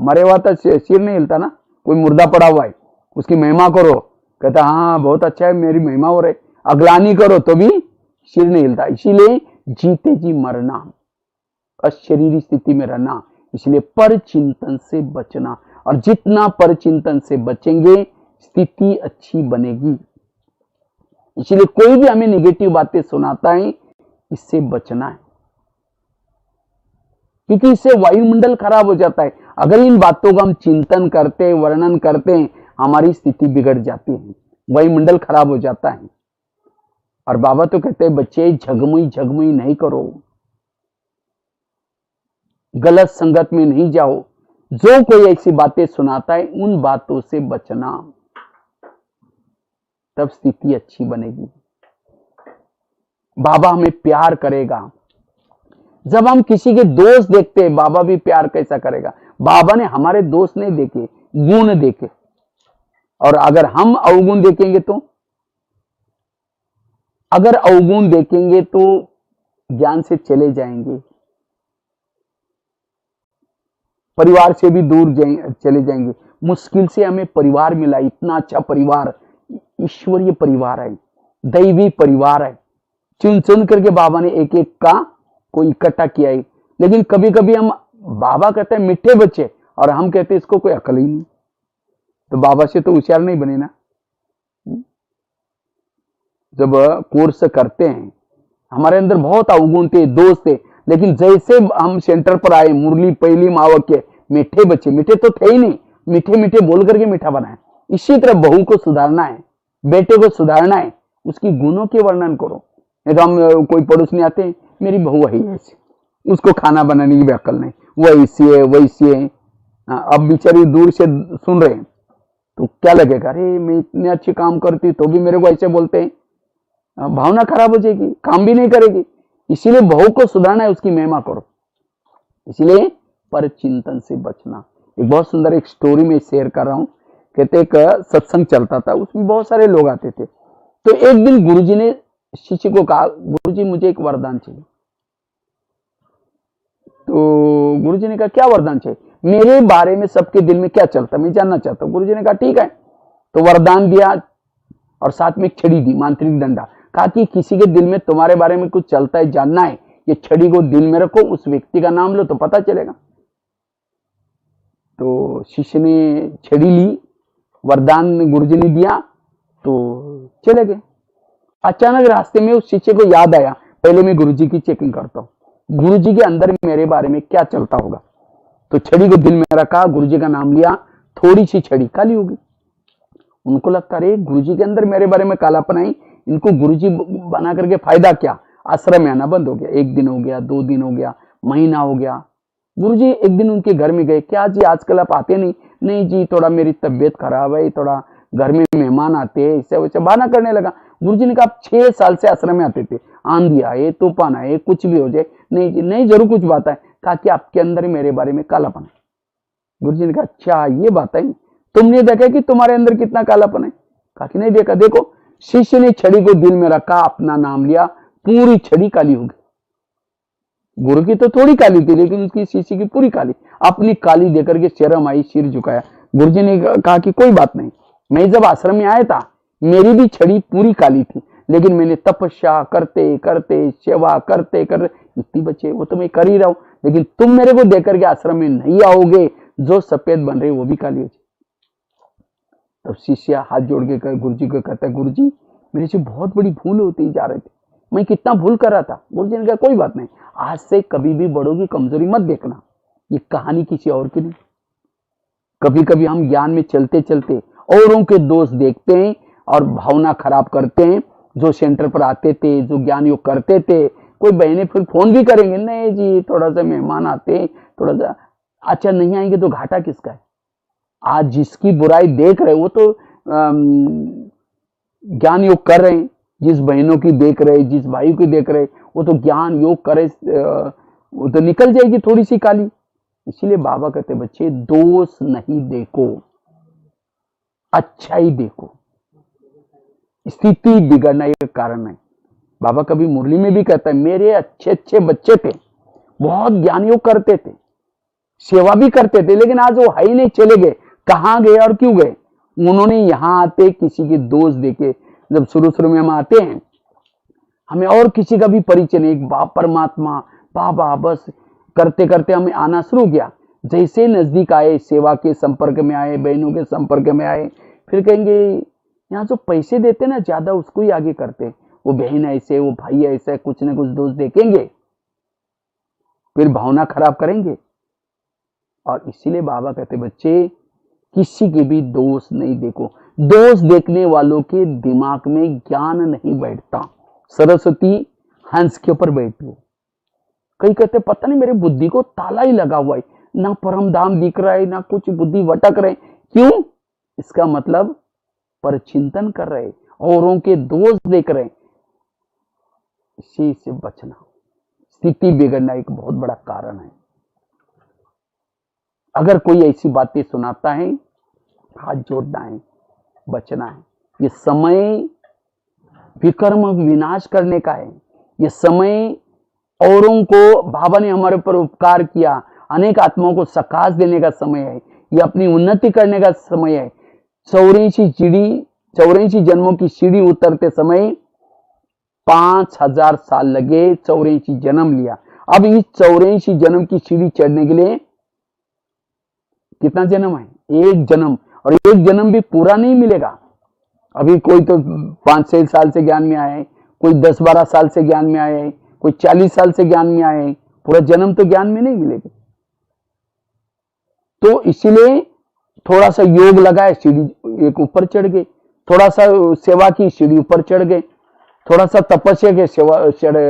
मरे हुआ तो सिर नहीं हिलता ना, कोई मुर्दा पड़ा हुआ है उसकी महिमा करो, कहता हाँ बहुत अच्छा है मेरी महिमा हो रही, अगलानी करो तो भी सिर नहीं हिलता। इसीलिए जीते जी मरना, अशरीरी स्थिति में रहना, इसलिए पर चिंतन से बचना, और जितना पर चिंतन से बचेंगे स्थिति अच्छी बनेगी। इसलिए कोई भी हमें नेगेटिव बातें सुनाता है, इससे बचना है, क्योंकि इससे वायुमंडल खराब हो जाता है। अगर इन बातों का हम चिंतन करते हैं, वर्णन करते हैं, हमारी स्थिति बिगड़ जाती है, वायुमंडल खराब हो जाता है। और बाबा तो कहते हैं बच्चे झगमुई झगमुई नहीं करो, गलत संगत में नहीं जाओ, जो कोई ऐसी बातें सुनाता है उन बातों से बचना, तब स्थिति अच्छी बनेगी। बाबा हमें प्यार करेगा। जब हम किसी के दोष देखते हैं, बाबा भी प्यार कैसा करेगा। बाबा ने हमारे दोष नहीं देखे, गुण देखे, और अगर हम अवगुण देखेंगे तो, अगर अवगुण देखेंगे तो ज्ञान से चले जाएंगे, परिवार से भी दूर चले जाएंगे। मुश्किल से हमें परिवार मिला, इतना अच्छा परिवार, ईश्वरीय परिवार है, दैवी परिवार है। चुन चुन करके बाबा ने एक एक का कोई इकट्ठा किया है। लेकिन कभी कभी हम, बाबा कहते हैं मीठे बच्चे, और हम कहते हैं इसको कोई अकल ही नहीं, तो बाबा से तो होशियार नहीं बने ना। जब कोर्स करते हैं, हमारे अंदर बहुत अवगुण थे, दोष थे, लेकिन जैसे हम सेंटर पर आए, मुरली पहली मावक के मीठे बच्चे, मीठे तो थे ही नहीं, मीठे मीठे बोल करके मीठा बनाए। इसी तरह बहू को सुधारना है, बेटे को सुधारना है, उसकी गुणों के वर्णन करो। नहीं तो हम कोई पड़ोस नहीं आते, मेरी बहू वही है, उसको खाना बनाने की भी अक्ल नहीं, वैसी है वैसी है। अब बेचारी दूर से सुन रहे हैं तो क्या लगेगा, अरे मैं इतने अच्छे काम करती तो भी मेरे को ऐसे बोलते हैं, भावना खराब हो जाएगी, काम भी नहीं करेगी। इसीलिए बहू को सुधारना है, उसकी महिमा करो। इसीलिए पर चिंतन से बचना। एक बहुत सुंदर एक स्टोरी में शेयर कर रहा हूं। कहते एक सत्संग चलता था, उसमें बहुत सारे लोग आते थे। तो एक दिन गुरुजी ने शिष्य को कहा, गुरुजी मुझे एक वरदान चाहिए। तो गुरुजी ने कहा क्या वरदान चाहिए, मेरे बारे में सबके दिल में क्या चलता है मैं जानना चाहता हूँ। गुरुजी ने कहा ठीक है। तो वरदान दिया और साथ में एक छड़ी दी, मांत्रिक डंडा। कहा कि किसी के दिल में तुम्हारे बारे में कुछ चलता है, जानना है, ये छड़ी को दिल में रखो, उस व्यक्ति का नाम लो तो पता चलेगा। तो शिष्य ने छड़ी ली, वरदान गुरुजी ने दिया, तो चले गए। अचानक रास्ते में उस शिष्य को याद आया, पहले मैं गुरुजी की चेकिंग करता हूँ, गुरुजी के अंदर मेरे बारे में क्या चलता होगा। तो छड़ी को दिल में रखा, गुरुजी का नाम लिया, थोड़ी सी छड़ी काली होगी। उनको लगता अरे गुरुजी के अंदर मेरे बारे में कालापन आई, इनको गुरुजी बना करके फायदा क्या। आश्रम में आना बंद हो गया। 1 दिन हो गया, 2 दिन हो गया, महीना हो गया। गुरुजी एक दिन उनके घर में गए, क्या जी आजकल आप आते नहीं। नहीं जी थोड़ा मेरी तबीयत खराब है, थोड़ा घर में मेहमान आते हैं, इससे वैसे बहाना करने लगा। गुरुजी ने कहा आप 6 साल से आश्रम में आते थे, आंधी आए तूफान आए कुछ भी हो जाए, नहीं जी नहीं जरूर कुछ बात है। कहा कि आपके अंदर मेरे बारे में कालापन है। गुरुजी ने कहा अच्छा ये बात है, तुमने देखा कि तुम्हारे अंदर कितना कालापन है। कहा कि नहीं देखा। देखो शिष्य ने छड़ी को दिल में रखा, अपना नाम लिया, पूरी छड़ी काली हो गई। गुरु की तो थोड़ी काली थी, लेकिन उसकी शिष्य की पूरी काली। अपनी काली देकर के शर्म आई, सिर झुकाया। गुरुजी ने कहा कि कोई बात नहीं, मैं जब आश्रम में आया था मेरी भी छड़ी पूरी काली थी, लेकिन मैंने तपस्या करते करते, सेवा करते करते, इतनी बचे वो तो मैं कर ही रहा हूं, लेकिन तुम मेरे को देकर के आश्रम में नहीं आओगे, जो सफेद बन रहे वो भी काली हो जाए। तब शिष्य हाथ जोड़ के गुरुजी को कहता है, गुरुजी मेरे से बहुत बड़ी भूल होती जा रही थी, मैं कितना भूल कर रहा था। गुरुजी ने कहा कोई बात नहीं, आज से कभी भी बड़ों की कमजोरी मत देखना, ये कहानी किसी और की नहीं। कभी कभी हम ज्ञान में चलते चलते औरों के दोष देखते हैं और भावना खराब करते हैं। जो सेंटर पर आते थे, जो ज्ञान योग करते थे, कोई बहने फिर फोन भी करेंगे, नहीं जी थोड़ा सा मेहमान आते, थोड़ा सा, अच्छा नहीं आएंगे तो घाटा किसका है। आज जिसकी बुराई देख रहे वो तो ज्ञान योग कर रहे हैं, जिस बहनों की देख रहे, जिस भाई की देख रहे, वो तो ज्ञान योग करे, वो तो निकल जाएगी थोड़ी सी काली। इसीलिए बाबा कहते बच्चे दोष नहीं देखो, अच्छा ही देखो, स्थिति बिगड़ना एक कारण है। बाबा कभी मुरली में भी कहता है मेरे अच्छे अच्छे बच्चे थे, बहुत ज्ञान योग करते थे, सेवा भी करते थे, लेकिन आज वो है ही नहीं, चले गए। कहाँ गए और क्यों गए? उन्होंने यहाँ आते किसी के दोस्त देखे, जब शुरू में हम आते हैं, हमें और किसी का भी परिचय नहीं, एक बाप परमात्मा बाबा, बस करते करते हमें आना शुरू किया। जैसे नजदीक आए, सेवा के संपर्क में आए, बहनों के संपर्क में आए, फिर कहेंगे यहाँ जो पैसे देते ना ज्यादा, उसको ही आगे करते, वो बहन ऐसे, वो भाई ऐसे, कुछ न कुछ दोस्त देखेंगे, फिर भावना खराब करेंगे। और इसीलिए बाबा कहते बच्चे किसी के भी दोष नहीं देखो। दोष देखने वालों के दिमाग में ज्ञान नहीं बैठता। सरस्वती हंस के ऊपर बैठी है, कई कहते पता नहीं मेरे बुद्धि को ताला ही लगा हुआ है, ना परम धाम दिख रहा है, ना कुछ बुद्धि भटक रहे। क्यों? इसका मतलब परचिंतन कर रहे, औरों के दोष देख रहे। इसी से बचना, स्थिति बिगड़ना एक बहुत बड़ा कारण है। अगर कोई ऐसी बातें सुनाता है, हाथ जोड़ना है, बचना है। ये समय विकर्म विनाश करने का है। ये समय औरों को, बाबा ने हमारे ऊपर उपकार किया, अनेक आत्माओं को सकाश देने का समय है। ये अपनी उन्नति करने का समय है। 84 जन्मों की सीढ़ी उतरते समय 5000 साल लगे, 84 जन्म लिया। अब इस 84 जन्म की सीढ़ी चढ़ने के लिए कितना जन्म है? एक जन्म। और एक जन्म भी पूरा नहीं मिलेगा। अभी कोई तो 5-6 साल से ज्ञान में आए, कोई 10-12 साल से ज्ञान में आए, कोई 40 साल से ज्ञान में आए, पूरा जन्म तो ज्ञान में नहीं मिलेगा। तो इसीलिए थोड़ा सा योग लगाए, सीढ़ी एक ऊपर चढ़ गए, थोड़ा सा सेवा की, सीढ़ी ऊपर चढ़ गए, थोड़ा सा तपस्या के, सेवा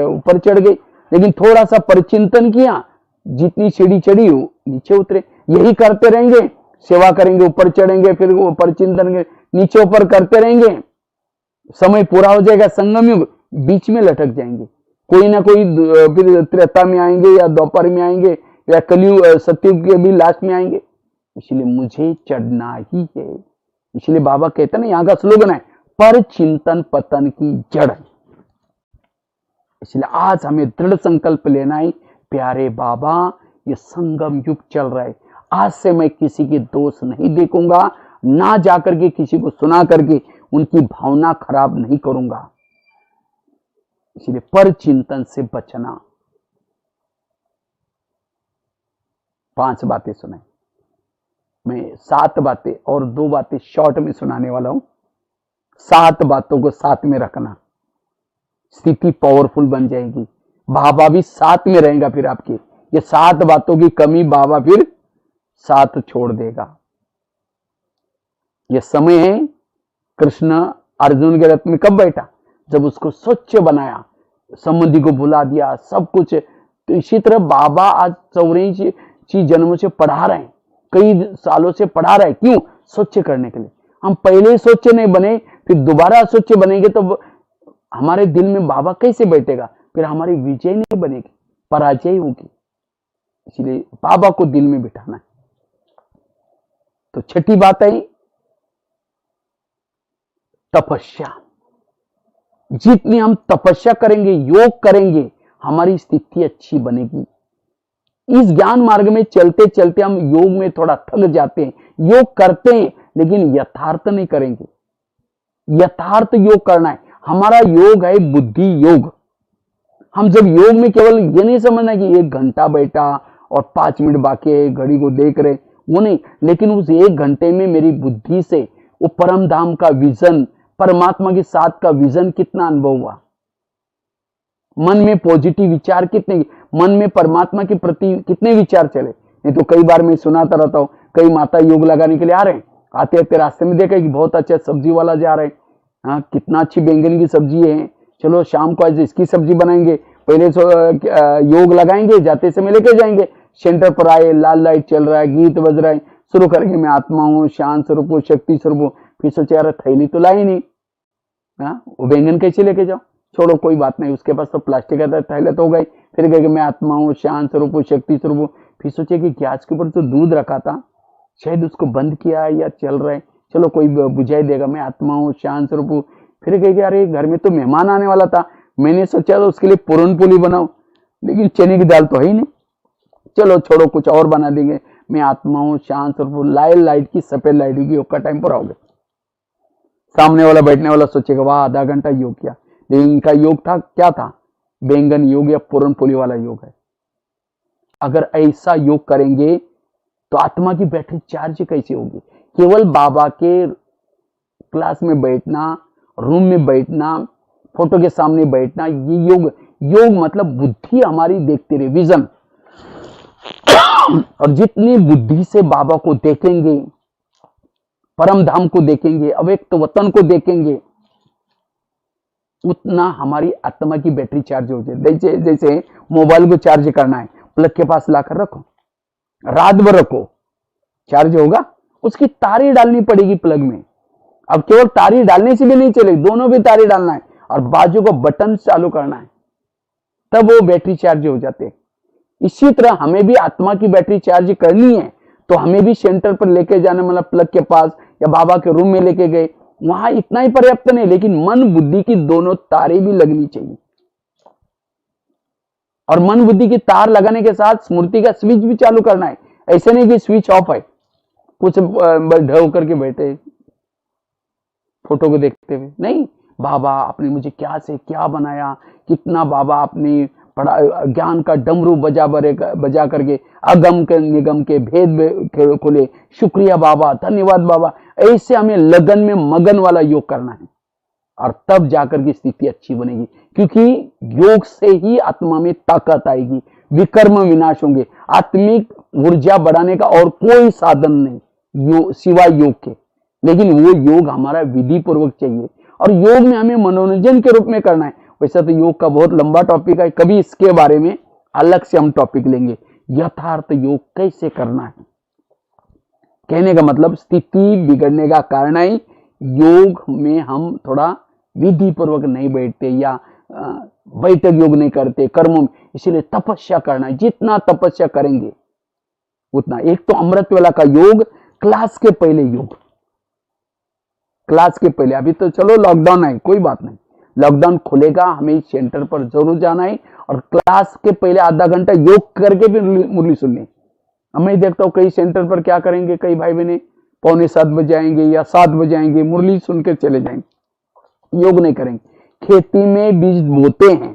ऊपर चढ़ गए, लेकिन थोड़ा सा परिचिंतन किया, जितनी सीढ़ी चढ़ी हो नीचे उतरे। यही करते रहेंगे, सेवा करेंगे, ऊपर चढ़ेंगे, फिर ऊपर चिंतन, नीचे ऊपर करते रहेंगे, समय पूरा हो जाएगा, संगम युग, बीच में लटक जाएंगे। कोई ना कोई फिर त्रेता में आएंगे, या द्वापर में आएंगे, या कलयुग सतयुग के भी लास्ट में आएंगे। इसलिए मुझे चढ़ना ही है। इसलिए बाबा कहते हैं ना, यहाँ का स्लोगन है, पर चिंतन पतन की जड़। इसलिए आज हमें दृढ़ संकल्प लेना है, प्यारे बाबा ये संगम युग चल रहा है, आज से मैं किसी के दोष नहीं देखूंगा, ना जाकर के किसी को सुना करके उनकी भावना खराब नहीं करूंगा। इसलिए पर चिंतन से बचना। 5 बातें सुनाई, मैं 7 बातें और 2 बातें शॉर्ट में सुनाने वाला हूं। 7 बातों को साथ में रखना, स्थिति पावरफुल बन जाएगी। बाबा भी साथ में रहेगा फिर आपकी। ये 7 बातों की कमी बाबा फिर साथ छोड़ देगा। ये समय है, कृष्ण अर्जुन के रथ में कब बैठा? जब उसको स्वच्छ बनाया, संबंधी को बुला दिया, सब कुछ। तो इसी तरह बाबा आज 84 जन्मों से पढ़ा रहे हैं, कई सालों से पढ़ा रहे हैं। क्यों? स्वच्छ करने के लिए। हम पहले स्वच्छ नहीं बने, फिर दोबारा स्वच्छ बनेंगे तो हमारे दिल में बाबा कैसे बैठेगा? फिर हमारी विजय नहीं बनेगी, पराजय होगी। इसलिए बाबा को दिल में बिठाना है। तो छठी बात है तपस्या। जितनी हम तपस्या करेंगे, योग करेंगे, हमारी स्थिति अच्छी बनेगी। इस ज्ञान मार्ग में चलते चलते हम योग में थोड़ा थक जाते हैं, योग करते हैं लेकिन यथार्थ नहीं करेंगे। यथार्थ योग करना है। हमारा योग है बुद्धि योग। हम जब योग में केवल ये नहीं समझना कि 1 घंटा बैठा और 5 मिनट बाकी है, घड़ी को देख रहे, वो नहीं, लेकिन उस 1 घंटे में मेरी बुद्धि से वो परम धाम का विजन, परमात्मा के साथ का विजन कितना अनुभव हुआ, मन में पॉजिटिव विचार कितने, मन में परमात्मा के प्रति कितने विचार चले। नहीं तो कई बार मैं सुनाता रहता हूँ, कई माता योग लगाने के लिए आ रहे हैं, आते आते रास्ते में देखा कि बहुत अच्छा सब्जी वाला जा रहे हैं, हाँ कितना अच्छी बैंगन की सब्जी है, चलो शाम को आज इसकी सब्जी बनाएंगे, पहले योग लगाएंगे, जाते समय लेके जाएंगे। सेंटर पर आए, लाल लाइट चल रहा है, गीत बज रहा है, शुरू करेंगे मैं आत्मा हूँ, शांत स्वरूप हूँ, शक्ति स्वरूप हूँ। फिर सोचे यार थैली तो लाई नहीं, हाँ वो बैंगन कैसे लेके जाओ, छोड़ो कोई बात नहीं, उसके पास तो प्लास्टिक का थैला तो हो गई। फिर कहे मैं आत्मा हूँ, शांत स्वरूप हूँ, शक्ति स्वरूप हूँ। फिर सोचे कि गैस के ऊपर तो दूध रखा था, शायद उसको बंद किया या चल रहा है, चलो कोई बुझाई देगा, मैं आत्मा हूँ, शांत स्वरूप हूँ। फिर कहे अरे घर में तो मेहमान आने वाला था, मैंने सोचा तो उसके लिए पूरन पोली बनाओ, लेकिन चने की दाल तो है ही नहीं, चलो छोड़ो कुछ और बना देंगे, मैं आत्मा हूं शांत और लाइट की सफेद लाइट होगी, योग का टाइम पर आओगे। सामने वाला बैठने वाला सोचेगा वाह आधा घंटा योग किया, लेकिन इनका योग था क्या था, बैंगन योग या पूरनपोली वाला योग है। अगर ऐसा योग करेंगे तो आत्मा की बैटरी चार्ज कैसे होगी? केवल बाबा के क्लास में बैठना, रूम में बैठना, फोटो के सामने बैठना, ये योग। योग मतलब बुद्धि हमारी देखते रहे, विजन। और जितनी बुद्धि से बाबा को देखेंगे, परम धाम को देखेंगे, अव्यक्त वतन को देखेंगे, उतना हमारी आत्मा की बैटरी चार्ज हो जाए। जैसे मोबाइल को चार्ज करना है, प्लग के पास लाकर रखो, रात भर रखो, चार्ज होगा। उसकी तारी डालनी पड़ेगी प्लग में। अब केवल तारी डालने से भी नहीं चलेगी, दोनों भी तारी डालना है और बाजू को बटन चालू करना है, तब वो बैटरी चार्ज हो जाते हैं। इसी तरह हमें भी आत्मा की बैटरी चार्ज करनी है तो हमें भी सेंटर पर लेके जाना, मतलब प्लग के पास या बाबा के रूम में लेके गए, वहां इतना ही पर्याप्त नहीं, लेकिन मन बुद्धि की दोनों तारें भी लगनी चाहिए। और मन बुद्धि की तार लगाने के साथ स्मृति का स्विच भी चालू करना है। ऐसे नहीं कि स्विच ऑफ है, कुछ ढव करके बैठे फोटो को देखते हुए, नहीं। बाबा आपने मुझे क्या से क्या बनाया, कितना बाबा आपने पढ़ा, ज्ञान का डमरू बजा करके अगम के निगम के भेद खोले, शुक्रिया बाबा, धन्यवाद बाबा। ऐसे हमें लगन में मगन वाला योग करना है और तब जाकर की स्थिति अच्छी बनेगी, क्योंकि योग से ही आत्मा में ताकत आएगी, विकर्म विनाश होंगे। आत्मिक ऊर्जा बढ़ाने का और कोई साधन नहीं सिवाय योग के, लेकिन वो योग हमारा विधि पूर्वक चाहिए। और योग में हमें मनोरंजन के रूप में करना है। वैसे तो योग का बहुत लंबा टॉपिक है, कभी इसके बारे में अलग से हम टॉपिक लेंगे, यथार्थ योग कैसे करना है। कहने का मतलब स्थिति बिगड़ने का कारण है योग में हम थोड़ा विधि पूर्वक नहीं बैठते या बैठक योग नहीं करते कर्मों में, इसीलिए तपस्या करना है। जितना तपस्या करेंगे उतना। एक तो अमृत वेला का योग, क्लास के पहले योग, क्लास के पहले। अभी तो चलो लॉकडाउन है, कोई बात नहीं, लॉकडाउन खुलेगा, हमें सेंटर पर जरूर जाना है और क्लास के पहले आधा घंटा योग करके फिर मुरली सुननी। मैं देखता हूँ कई सेंटर पर क्या करेंगे, कई भाई बहने 6:45 बजे आएंगे या 7 बजे आएंगे, मुरली सुन के चले जाएंगे, योग नहीं करेंगे। खेती में बीज बोते हैं,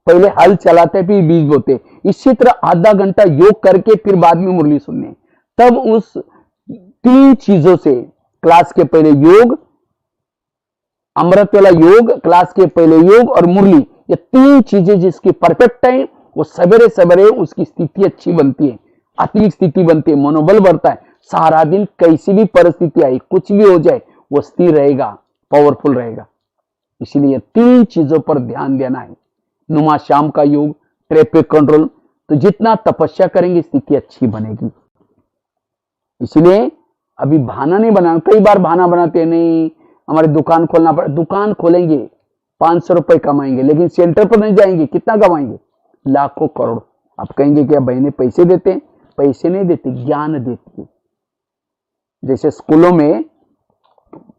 पहले हल चलाते फिर बीज बोते। इसी तरह आधा घंटा योग करके फिर बाद में मुरली सुनने। तब उस 3 चीजों से, क्लास के पहले योग, अमृत वाला योग, क्लास के पहले योग और मुरली, ये 3 चीजें जिसकी परफेक्ट है, वो सवेरे सवेरे उसकी स्थिति अच्छी बनती है, आत्मिक स्थिति बनती है, मनोबल बढ़ता है। सारा दिन कैसी भी परिस्थिति आई, कुछ भी हो जाए, वो स्थिर रहेगा, पावरफुल रहेगा। इसलिए 3 चीजों पर ध्यान देना है। नुमा शाम का योग, ट्रैफिक कंट्रोल। तो जितना तपस्या करेंगे स्थिति अच्छी बनेगी। इसलिए अभी बहाना नहीं बनाना। कई बार बहाना बनाते हैं, नहीं हमारी दुकान खोलना पड़ा। दुकान खोलेंगे, 500 रुपए कमाएंगे, लेकिन सेंटर पर नहीं जाएंगे, कितना कमाएंगे? लाखों करोड़। आप कहेंगे क्या बहने पैसे देते हैं? पैसे नहीं देते, ज्ञान देती है। जैसे स्कूलों में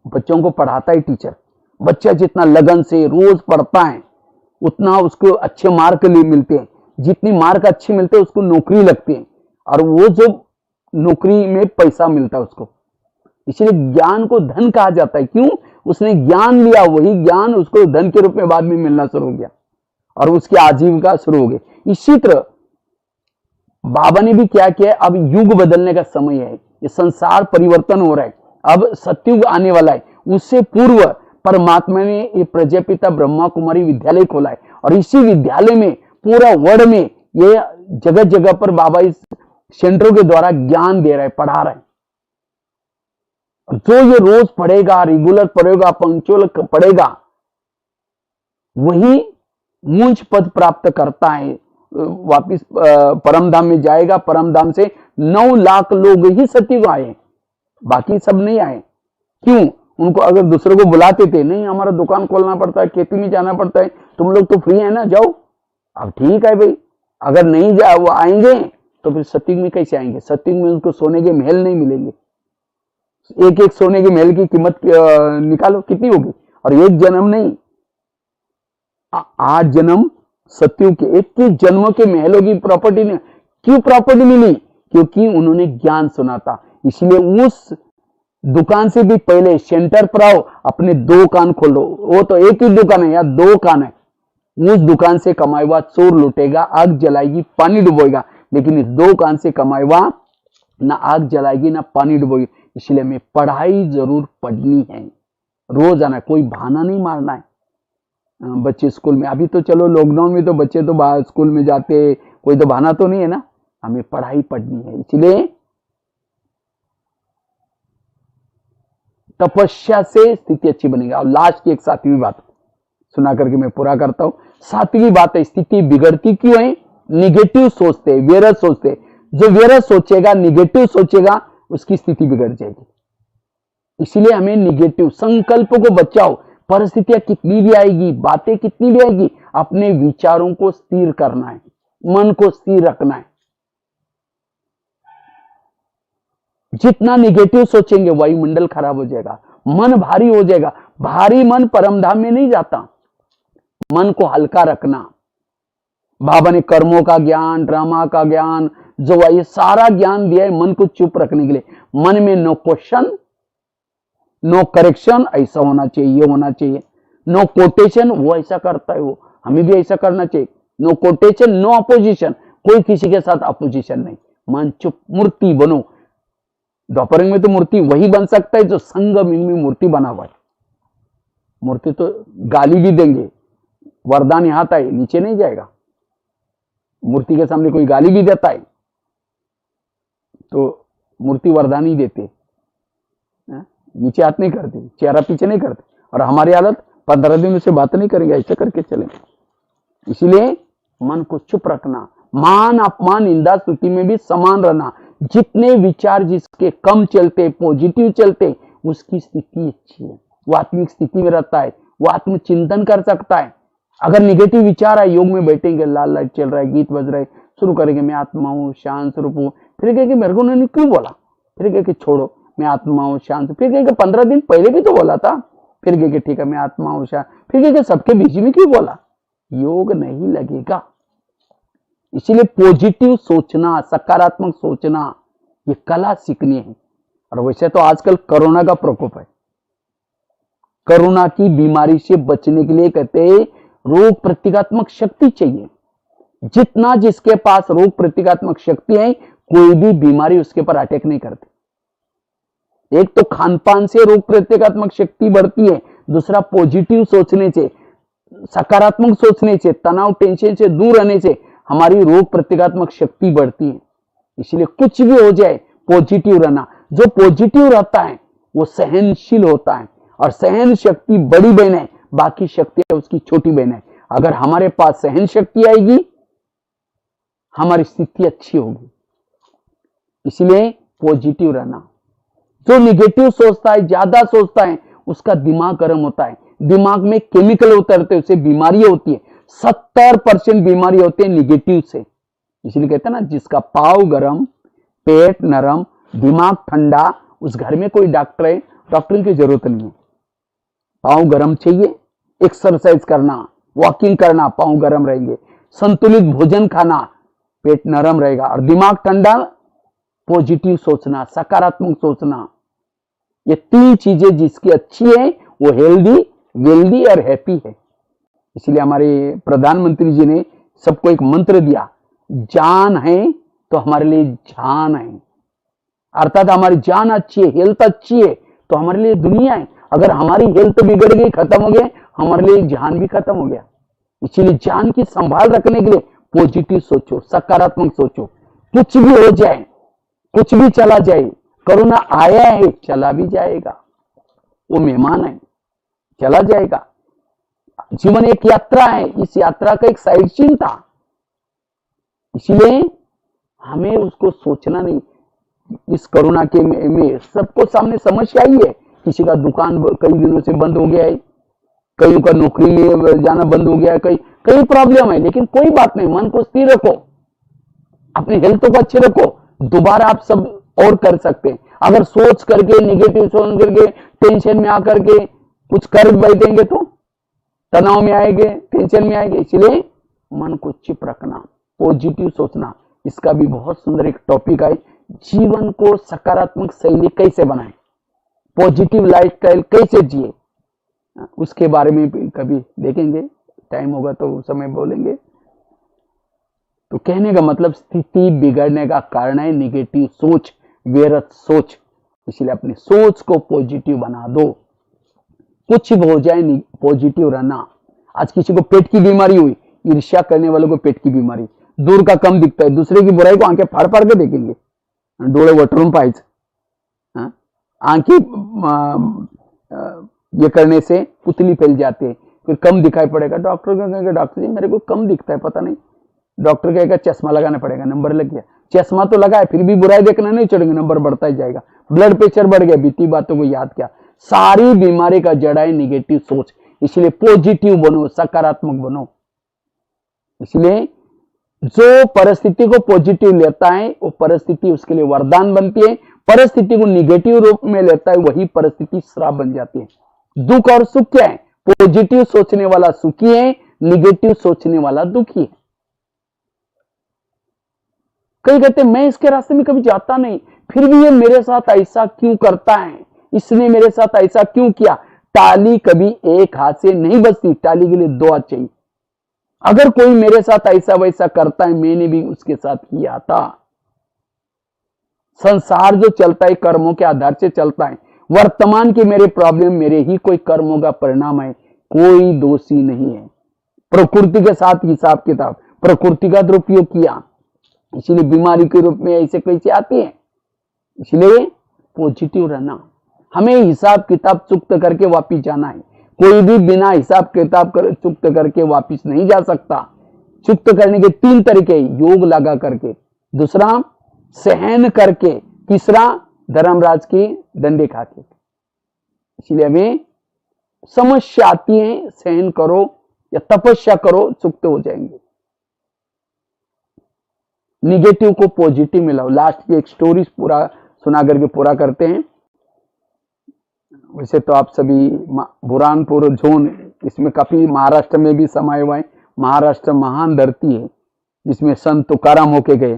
बच्चों को पढ़ाता है टीचर, बच्चा जितना लगन से रोज पढ़ता है उतना उसको अच्छे मार्क मिलते हैं। जितनी मार्क अच्छी मिलते हैं उसको नौकरी लगती है, और वो जो नौकरी में पैसा मिलता है उसको। इसलिए ज्ञान को धन कहा जाता है। क्यों? उसने ज्ञान लिया, वही ज्ञान उसको धन के रूप में बाद में मिलना शुरू हो गया और उसकी आजीविका शुरू हो गई। इसी तरह बाबा ने भी क्या किया, अब युग बदलने का समय है, ये संसार परिवर्तन हो रहा है, अब सतयुग आने वाला है। उससे पूर्व परमात्मा ने ये प्रजापिता ब्रह्मा कुमारी विद्यालय खोला है, और इसी विद्यालय में पूरा वर्ल्ड में ये जगह जगह पर बाबा इस सेंटरों के द्वारा ज्ञान दे रहा है, पढ़ा रहा है। जो ये रोज पढ़ेगा, रेगुलर पढ़ेगा, पंक्चुअल पढ़ेगा, वही ऊंच पद प्राप्त करता है, वापिस परम धाम में जाएगा। परम धाम से 9 लाख लोग ही सतयुग आए, बाकी सब नहीं आए। क्यों? उनको अगर दूसरों को बुलाते थे, नहीं हमारा दुकान खोलना पड़ता है, खेती में जाना पड़ता है, तुम लोग तो फ्री है ना, जाओ। अब ठीक है भाई, अगर नहीं वो आएंगे तो फिर सतयुग में कैसे आएंगे? सतयुग में उनको सोने के महल नहीं मिलेंगे। एक एक सोने के महल की कीमत निकालो कितनी होगी, और एक जन्म नहीं, 8 जन्म सतयुग के, एक जन्म के महलों की प्रॉपर्टी नहीं, क्यों प्रॉपर्टी मिली? क्योंकि उन्होंने ज्ञान सुना था। इसलिए उस दुकान से भी पहले सेंटर पर आओ, अपने 2 कान खोलो। वो तो एक ही दुकान है या 2 कान है। उस दुकान से कमाई हुआ चोर लुटेगा, आग जलाएगी, पानी डुबोएगा, लेकिन इस 2 कान से कमाई हुआ ना आग जलाएगी ना पानी डुबोएगी। इसलिए हमें पढ़ाई जरूर पढ़नी है, रोज आना, कोई बहाना नहीं मारना है। बच्चे स्कूल में, अभी तो चलो लॉकडाउन में तो बच्चे तो बाहर स्कूल में जाते, कोई तो बहाना तो नहीं है ना। हमें पढ़ाई पढ़नी है, इसलिए तपस्या से स्थिति अच्छी बनेगी। और लास्ट की एक 7वीं बात सुना करके मैं पूरा करता हूं। 7वीं बात है, स्थिति बिगड़ती क्यों है? निगेटिव सोचते, व्यर्थ सोचते। जो व्यर्थ सोचेगा, निगेटिव सोचेगा, उसकी स्थिति बिगड़ जाएगी। इसलिए हमें निगेटिव संकल्प को बचाओ। परिस्थितियां कितनी भी आएगी, बातें कितनी भी आएगी, अपने विचारों को स्थिर करना है, मन को स्थिर रखना है। जितना निगेटिव सोचेंगे वायुमंडल खराब हो जाएगा, मन भारी हो जाएगा। भारी मन परमधाम में नहीं जाता। मन को हल्का रखना। बाबा ने कर्मों का ज्ञान, ड्रामा का ज्ञान, जो ये सारा ज्ञान दिया है मन को चुप रखने के लिए। मन में नो क्वेश्चन, नो करेक्शन, ऐसा होना चाहिए, ये होना चाहिए। नो कोटेशन, वो ऐसा करता है, वो हमें भी ऐसा करना चाहिए। नो कोटेशन, नो अपोजिशन, कोई किसी के साथ अपोजिशन नहीं। मन चुप, मूर्ति बनो। द्वापर में तो मूर्ति वही बन सकता है जो संगम में मूर्ति बना हुआ है। मूर्ति तो गाली भी देंगे, वरदान यहां था, नीचे नहीं जाएगा। मूर्ति के सामने कोई गाली भी देता है तो मूर्ति वरदान ही देती है, नीचे हाथ नहीं करती, चेहरा पीछे नहीं करती। और हमारी हालत 15 दिन से बात नहीं करेंगे, ऐसे करके चलेंगे। इसलिए मन को चुप रखना। मान अपमान निंदा स्तुति में भी समान रहना। जितने विचार जिसके कम चलते, पॉजिटिव चलते, उसकी स्थिति अच्छी है, वो आत्मिक स्थिति में रहता है, वो आत्मचिंतन कर सकता है। अगर निगेटिव विचार है, योग में बैठेंगे, लाल लाइट चल रहा है, गीत बज रहा है, शुरू करेंगे मैं आत्मा हूं, शांत स्वरूप हूं, फिर कहेंगे मेरे को उन्होंने क्यों बोला, फिर कहेंगे छोड़ो मैं आत्मा हूं शांत, फिर कहेंगे 15 दिन पहले भी तो बोला था, फिर कहेंगे ठीक है मैं आत्मा हूं शांत, फिर कहेंगे सबके बीच में क्यों बोला। योग नहीं लगेगा। इसीलिए पॉजिटिव सोचना, सकारात्मक सोचना, ये कला सीखनी है। और वैसे तो आजकल कोरोना का प्रकोप है। कोरोना की बीमारी से बचने के लिए कहते हैं रोग प्रतिकात्मक शक्ति चाहिए। जितना जिसके पास रोग प्रतिकात्मक शक्ति है, कोई भी बीमारी उसके पर अटैक नहीं करती। एक तो खानपान से रोग प्रतिकात्मक शक्ति बढ़ती है, दूसरा पॉजिटिव सोचने से, सकारात्मक सोचने से, तनाव टेंशन से दूर रहने से हमारी रोग प्रतिकात्मक शक्ति बढ़ती है। इसलिए कुछ भी हो जाए पॉजिटिव रहना। जो पॉजिटिव रहता है वो सहनशील होता है, और सहन शक्ति बड़ी बहन है, बाकी शक्तियां उसकी छोटी बहन है। अगर हमारे पास सहन शक्ति आएगी, हमारी स्थिति अच्छी होगी। इसलिए पॉजिटिव रहना। जो निगेटिव सोचता है, ज्यादा सोचता है, उसका दिमाग गर्म होता है, दिमाग में केमिकल उतरते हैं, उससे बीमारियां होती है। 70% बीमारी होती है निगेटिव से। इसलिए कहते हैं ना, जिसका पाव गरम, पेट नरम, दिमाग ठंडा, उस घर में कोई डॉक्टर है, डॉक्टर की जरूरत नहीं है। पाव गरम चाहिए, एक्सरसाइज करना, वॉकिंग करना, पाव गरम रहेंगे। संतुलित भोजन खाना, पेट नरम रहेगा। और दिमाग ठंडा, पॉजिटिव सोचना, सकारात्मक सोचना। ये 3 चीजें जिसकी अच्छी है वो हेल्दी, वेल्दी और हैप्पी है। इसलिए हमारे प्रधानमंत्री जी ने सबको एक मंत्र दिया, जान है तो हमारे लिए जान है। अर्थात हमारी जान अच्छी है, हेल्थ अच्छी है तो हमारे लिए दुनिया है। अगर हमारी हेल्थ बिगड़ गई, खत्म हो गया, हमारे लिए जान भी खत्म हो गया। इसलिए जान की संभाल रखने के लिए पॉजिटिव सोचो, सकारात्मक सोचो। कुछ भी हो जाए, कुछ भी चला जाए, कोरोना आया है, चला भी जाएगा, वो मेहमान है, चला जाएगा। जीवन एक यात्रा है, इस यात्रा का एक साइड सीन था। इसलिए हमें उसको सोचना नहीं। इस कोरोना के में सबको सामने समस्या आई है। किसी का दुकान कई दिनों से बंद हो गया है, कईयों का नौकरी में जाना बंद हो गया है, कई प्रॉब्लम है। लेकिन कोई बात नहीं, मन को स्थिर रखो, अपनी हेल्थ को अच्छे रखो, दोबारा आप सब और कर सकते हैं। अगर सोच करके, निगेटिव सोच करके, टेंशन में आकर के कुछ कर बैठेंगे तो तनाव में आएंगे, टेंशन में आएंगे। इसलिए मन को चुप रखना, पॉजिटिव सोचना, इसका भी बहुत सुंदर एक टॉपिक है, जीवन को सकारात्मक शैली कैसे बनाएं, पॉजिटिव लाइफस्टाइल कैसे जिए, उसके बारे में भी कभी देखेंगे, टाइम होगा तो उस समय बोलेंगे। तो कहने का मतलब स्थिति बिगड़ने का कारण है निगेटिव सोच, व्यर्थ सोच। इसलिए अपनी सोच को पॉजिटिव बना दो, कुछ भी हो जाए पॉजिटिव रहना। आज किसी को पेट की बीमारी हुई, ईर्ष्या करने वालों को पेट की बीमारी, दूर का कम दिखता है, दूसरे की बुराई को आंखें फाड़ फाड़ के देखेंगे, डोळे वटरून पाहायचं, आंखें ये करने से पुतली फैल जाते हैं, फिर कम दिखाई पड़ेगा, डॉक्टर को कहेंगे डॉक्टर जी मेरे को कम दिखता है पता नहीं, डॉक्टर कहेगा चश्मा लगाना पड़ेगा, नंबर लग गया, चश्मा तो लगाए फिर भी बुराई देखना नहीं छोड़ेंगे, नंबर बढ़ता ही जाएगा, ब्लड प्रेशर बढ़ गया, बीती बातों को याद किया। सारी बीमारी का जड़ है निगेटिव सोच। इसलिए पॉजिटिव बनो, सकारात्मक बनो। इसलिए जो परिस्थिति को पॉजिटिव लेता है वो परिस्थिति उसके लिए वरदान बनती है, परिस्थिति को निगेटिव रूप में लेता है वही परिस्थिति श्राप बन जाती है। दुख और सुख क्या है? पॉजिटिव सोचने वाला सुखी है, निगेटिव सोचने वाला दुखी है। कई कहते मैं इसके रास्ते में कभी जाता नहीं, फिर भी ये मेरे साथ ऐसा क्यों करता है, इसने मेरे साथ ऐसा क्यों किया। ताली कभी एक हाथ से नहीं बजती, ताली के लिए दो हाथ चाहिए। अगर कोई मेरे साथ ऐसा वैसा करता है, मैंने भी उसके साथ किया था। संसार जो चलता है कर्मों के आधार से चलता है। वर्तमान के मेरे प्रॉब्लम मेरे ही कोई कर्मों का परिणाम है, कोई दोषी नहीं है। प्रकृति के साथ हिसाब किताब, प्रकृति का दुरुपयोग किया, इसलिए बीमारी के रूप में ऐसे कैसे आती है। इसलिए पॉजिटिव रहना, हमें हिसाब किताब चुक्त करके वापिस जाना है। कोई भी बिना हिसाब किताब चुक्त करके वापिस नहीं जा सकता। चुक्त करने के 3 तरीके, योग लगा करके, दूसरा सहन करके, तीसरा धर्मराज की डंडे खा के। इसलिए हमें समस्या आती है, सहन करो या तपस्या करो, चुक्त हो जाएंगे। निगेटिव को पॉजिटिव में लाओ। लास्ट की एक स्टोरी पूरा सुना करके पूरा करते हैं। वैसे तो आप सभी बुरहानपुर जोन, इसमें काफी महाराष्ट्र में भी समाये हुआ है। महाराष्ट्र महान धरती है जिसमें संत तुकाराम होके गए।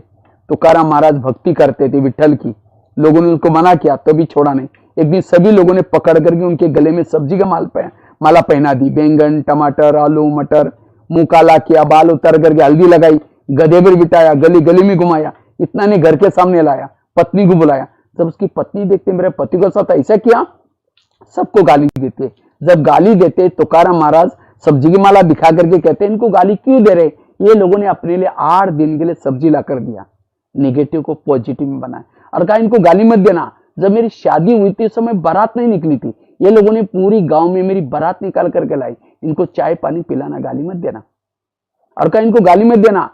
तुकाराम महाराज भक्ति करते थे विठल की, लोगों ने उनको मना किया तो भी छोड़ा नहीं। एक दिन सभी लोगों ने पकड़ करके उनके गले में सब्जी का माला पहना दी। बैंगन, टमाटर, आलू, मटर, मुंह काला किया, बाल उतर करके हल्दी लगाई, गधे पर बिठाया, गली गली में घुमाया, इतना ने घर के सामने लाया, पत्नी को बुलाया। जब उसकी पत्नी देखते मेरे पति के साथ ऐसा किया, सबको गाली देते। जब गाली देते तुकाराम महाराज सब्जी की माला दिखा करके कहते इनको गाली क्यों दे रहे, ये लोगों ने अपने लिए 8 दिन के लिए सब्जी ला कर दिया। नेगेटिव को पॉजिटिव में बनाया और कहा इनको गाली मत देना। जब मेरी शादी हुई थी उस समय बारात नहीं निकली थी, ये लोगों ने पूरी गांव में मेरी बारात निकाल करके लाई, इनको चाय पानी पिलाना, गाली मत देना। और कहा इनको गाली मत देना।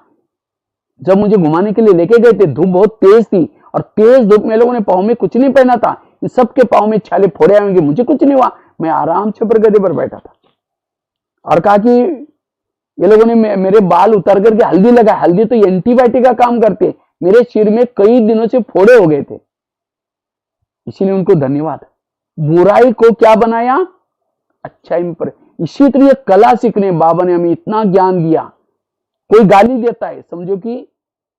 जब मुझे घुमाने के लिए लेके गए थे, धूप बहुत तेज थी और तेज धूप में लोगों ने पाँव में कुछ नहीं पहना था, इन सबके पाँव में छाले फोड़े आएंगे, मुझे कुछ नहीं हुआ, मैं आराम से पर गधे पर बैठा था। और कहा कि ये लोगों ने मेरे बाल उतार करके हल्दी लगा, हल्दी तो एंटीबायोटिक का काम करते, मेरे सिर में कई दिनों से फोड़े हो गए थे, इसीलिए उनको धन्यवाद। बुराई को क्या बनाया, अच्छाई पर। इसी तरह कला सीखने बाबा ने हमें इतना ज्ञान दिया। कोई गाली देता है, समझो कि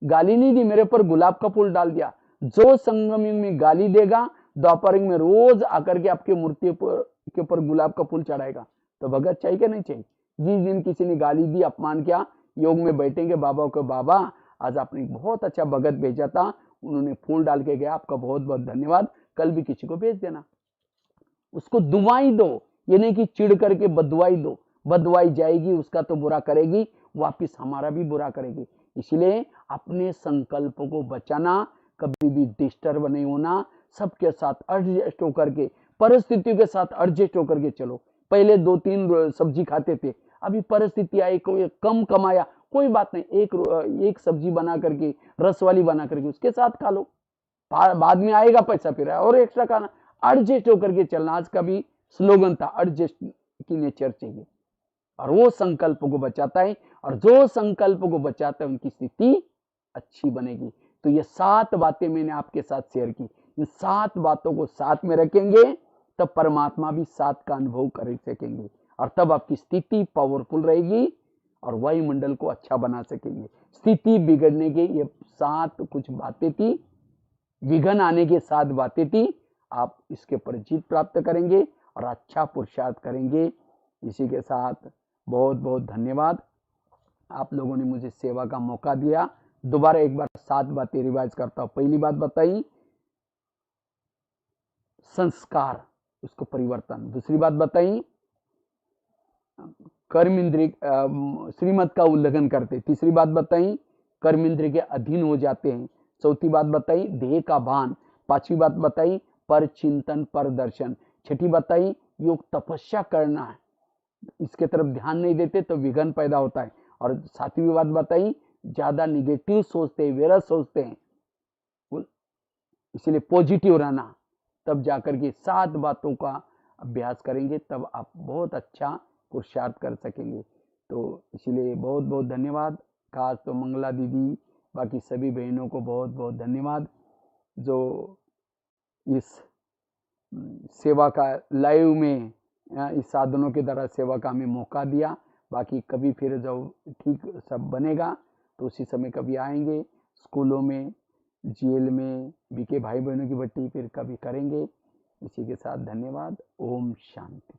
गाली नहीं दी, मेरे ऊपर गुलाब का फूल डाल दिया। जो संगम युग में गाली देगा, द्वापर युग में रोज आकर के आपके मूर्ति के ऊपर गुलाब का फूल चढ़ाएगा। तो भगत चाहिए क्या नहीं चाहिए। जिस दिन किसी ने गाली दी, अपमान किया, योग में बैठेंगे बाबा को, बाबा आज आपने बहुत अच्छा भगत भेजा था, उन्होंने फूल डाल के गया, आपका बहुत बहुत धन्यवाद, कल भी किसी को भेज देना। उसको दुआई दो, ये नहीं कि चिढ़ करके बदवाई दो, बदवाई जाएगी उसका तो बुरा करेगी, वापिस हमारा भी बुरा करेगी। इसलिए अपने संकल्प को बचाना, कभी भी डिस्टर्ब नहीं होना, सबके साथ एडजस्ट होकर के, परिस्थितियों के साथ एडजस्ट होकर के चलो। पहले 2-3 सब्जी खाते थे, अभी परिस्थिति आई, कोई कम कमाया, कोई बात नहीं, एक सब्जी बना करके, रस वाली बना करके उसके साथ खा लो, बाद में आएगा पैसा फिर और एक्स्ट्रा खाना। एडजस्ट होकर के चलना, आज का भी स्लोगन था, एडजस्ट की नेचर चाहिए, और वो संकल्प को बचाता है, और जो संकल्प को बचाता है उनकी स्थिति अच्छी बनेगी। तो ये 7 बातें मैंने आपके साथ शेयर की, इन 7 बातों को साथ में रखेंगे तब परमात्मा भी साथ का अनुभव कर सकेंगे, और तब आपकी स्थिति पावरफुल रहेगी, और वायुमंडल को अच्छा बना सकेंगे। स्थिति बिगड़ने के ये 7 कुछ बातें थी, विघ्न आने के 7 बातें थी। आप इसके पर जीत प्राप्त करेंगे और अच्छा पुरुषार्थ करेंगे। इसी के साथ बहुत बहुत धन्यवाद। आप लोगों ने मुझे सेवा का मौका दिया। दोबारा एक बार 7 बातें रिवाइज करता हूं। पहली बात बताई संस्कार, उसको परिवर्तन। दूसरी बात बताई कर्म इंद्रिय श्रीमत का उल्लंघन करते। तीसरी बात बताई कर्म इंद्रिय के अधीन हो जाते हैं। चौथी बात बताई देह का भान। पांचवी बात बताई पर चिंतन पर दर्शन। छठी बताई योग तपस्या करना है, इसके तरफ ध्यान नहीं देते तो विघ्न पैदा होता है। और सातवीं बात बताई ज्यादा निगेटिव सोचते हैं, व्यर्थ सोचते हैं, इसलिए पॉजिटिव रहना। तब जाकर के 7 बातों का अभ्यास करेंगे, तब आप बहुत अच्छा पुरुषार्थ कर सकेंगे। तो इसलिए बहुत बहुत धन्यवाद। खास तो मंगला दीदी, बाकी सभी बहनों को बहुत बहुत धन्यवाद जो इस सेवा का लाइव में इस साधनों के द्वारा सेवा का हमें मौका दिया। बाकी कभी फिर जब ठीक सब बनेगा तो उसी समय कभी आएंगे, स्कूलों में, जेल में, बीके भाई बहनों की भट्टी फिर कभी करेंगे। इसी के साथ धन्यवाद। ओम शांति।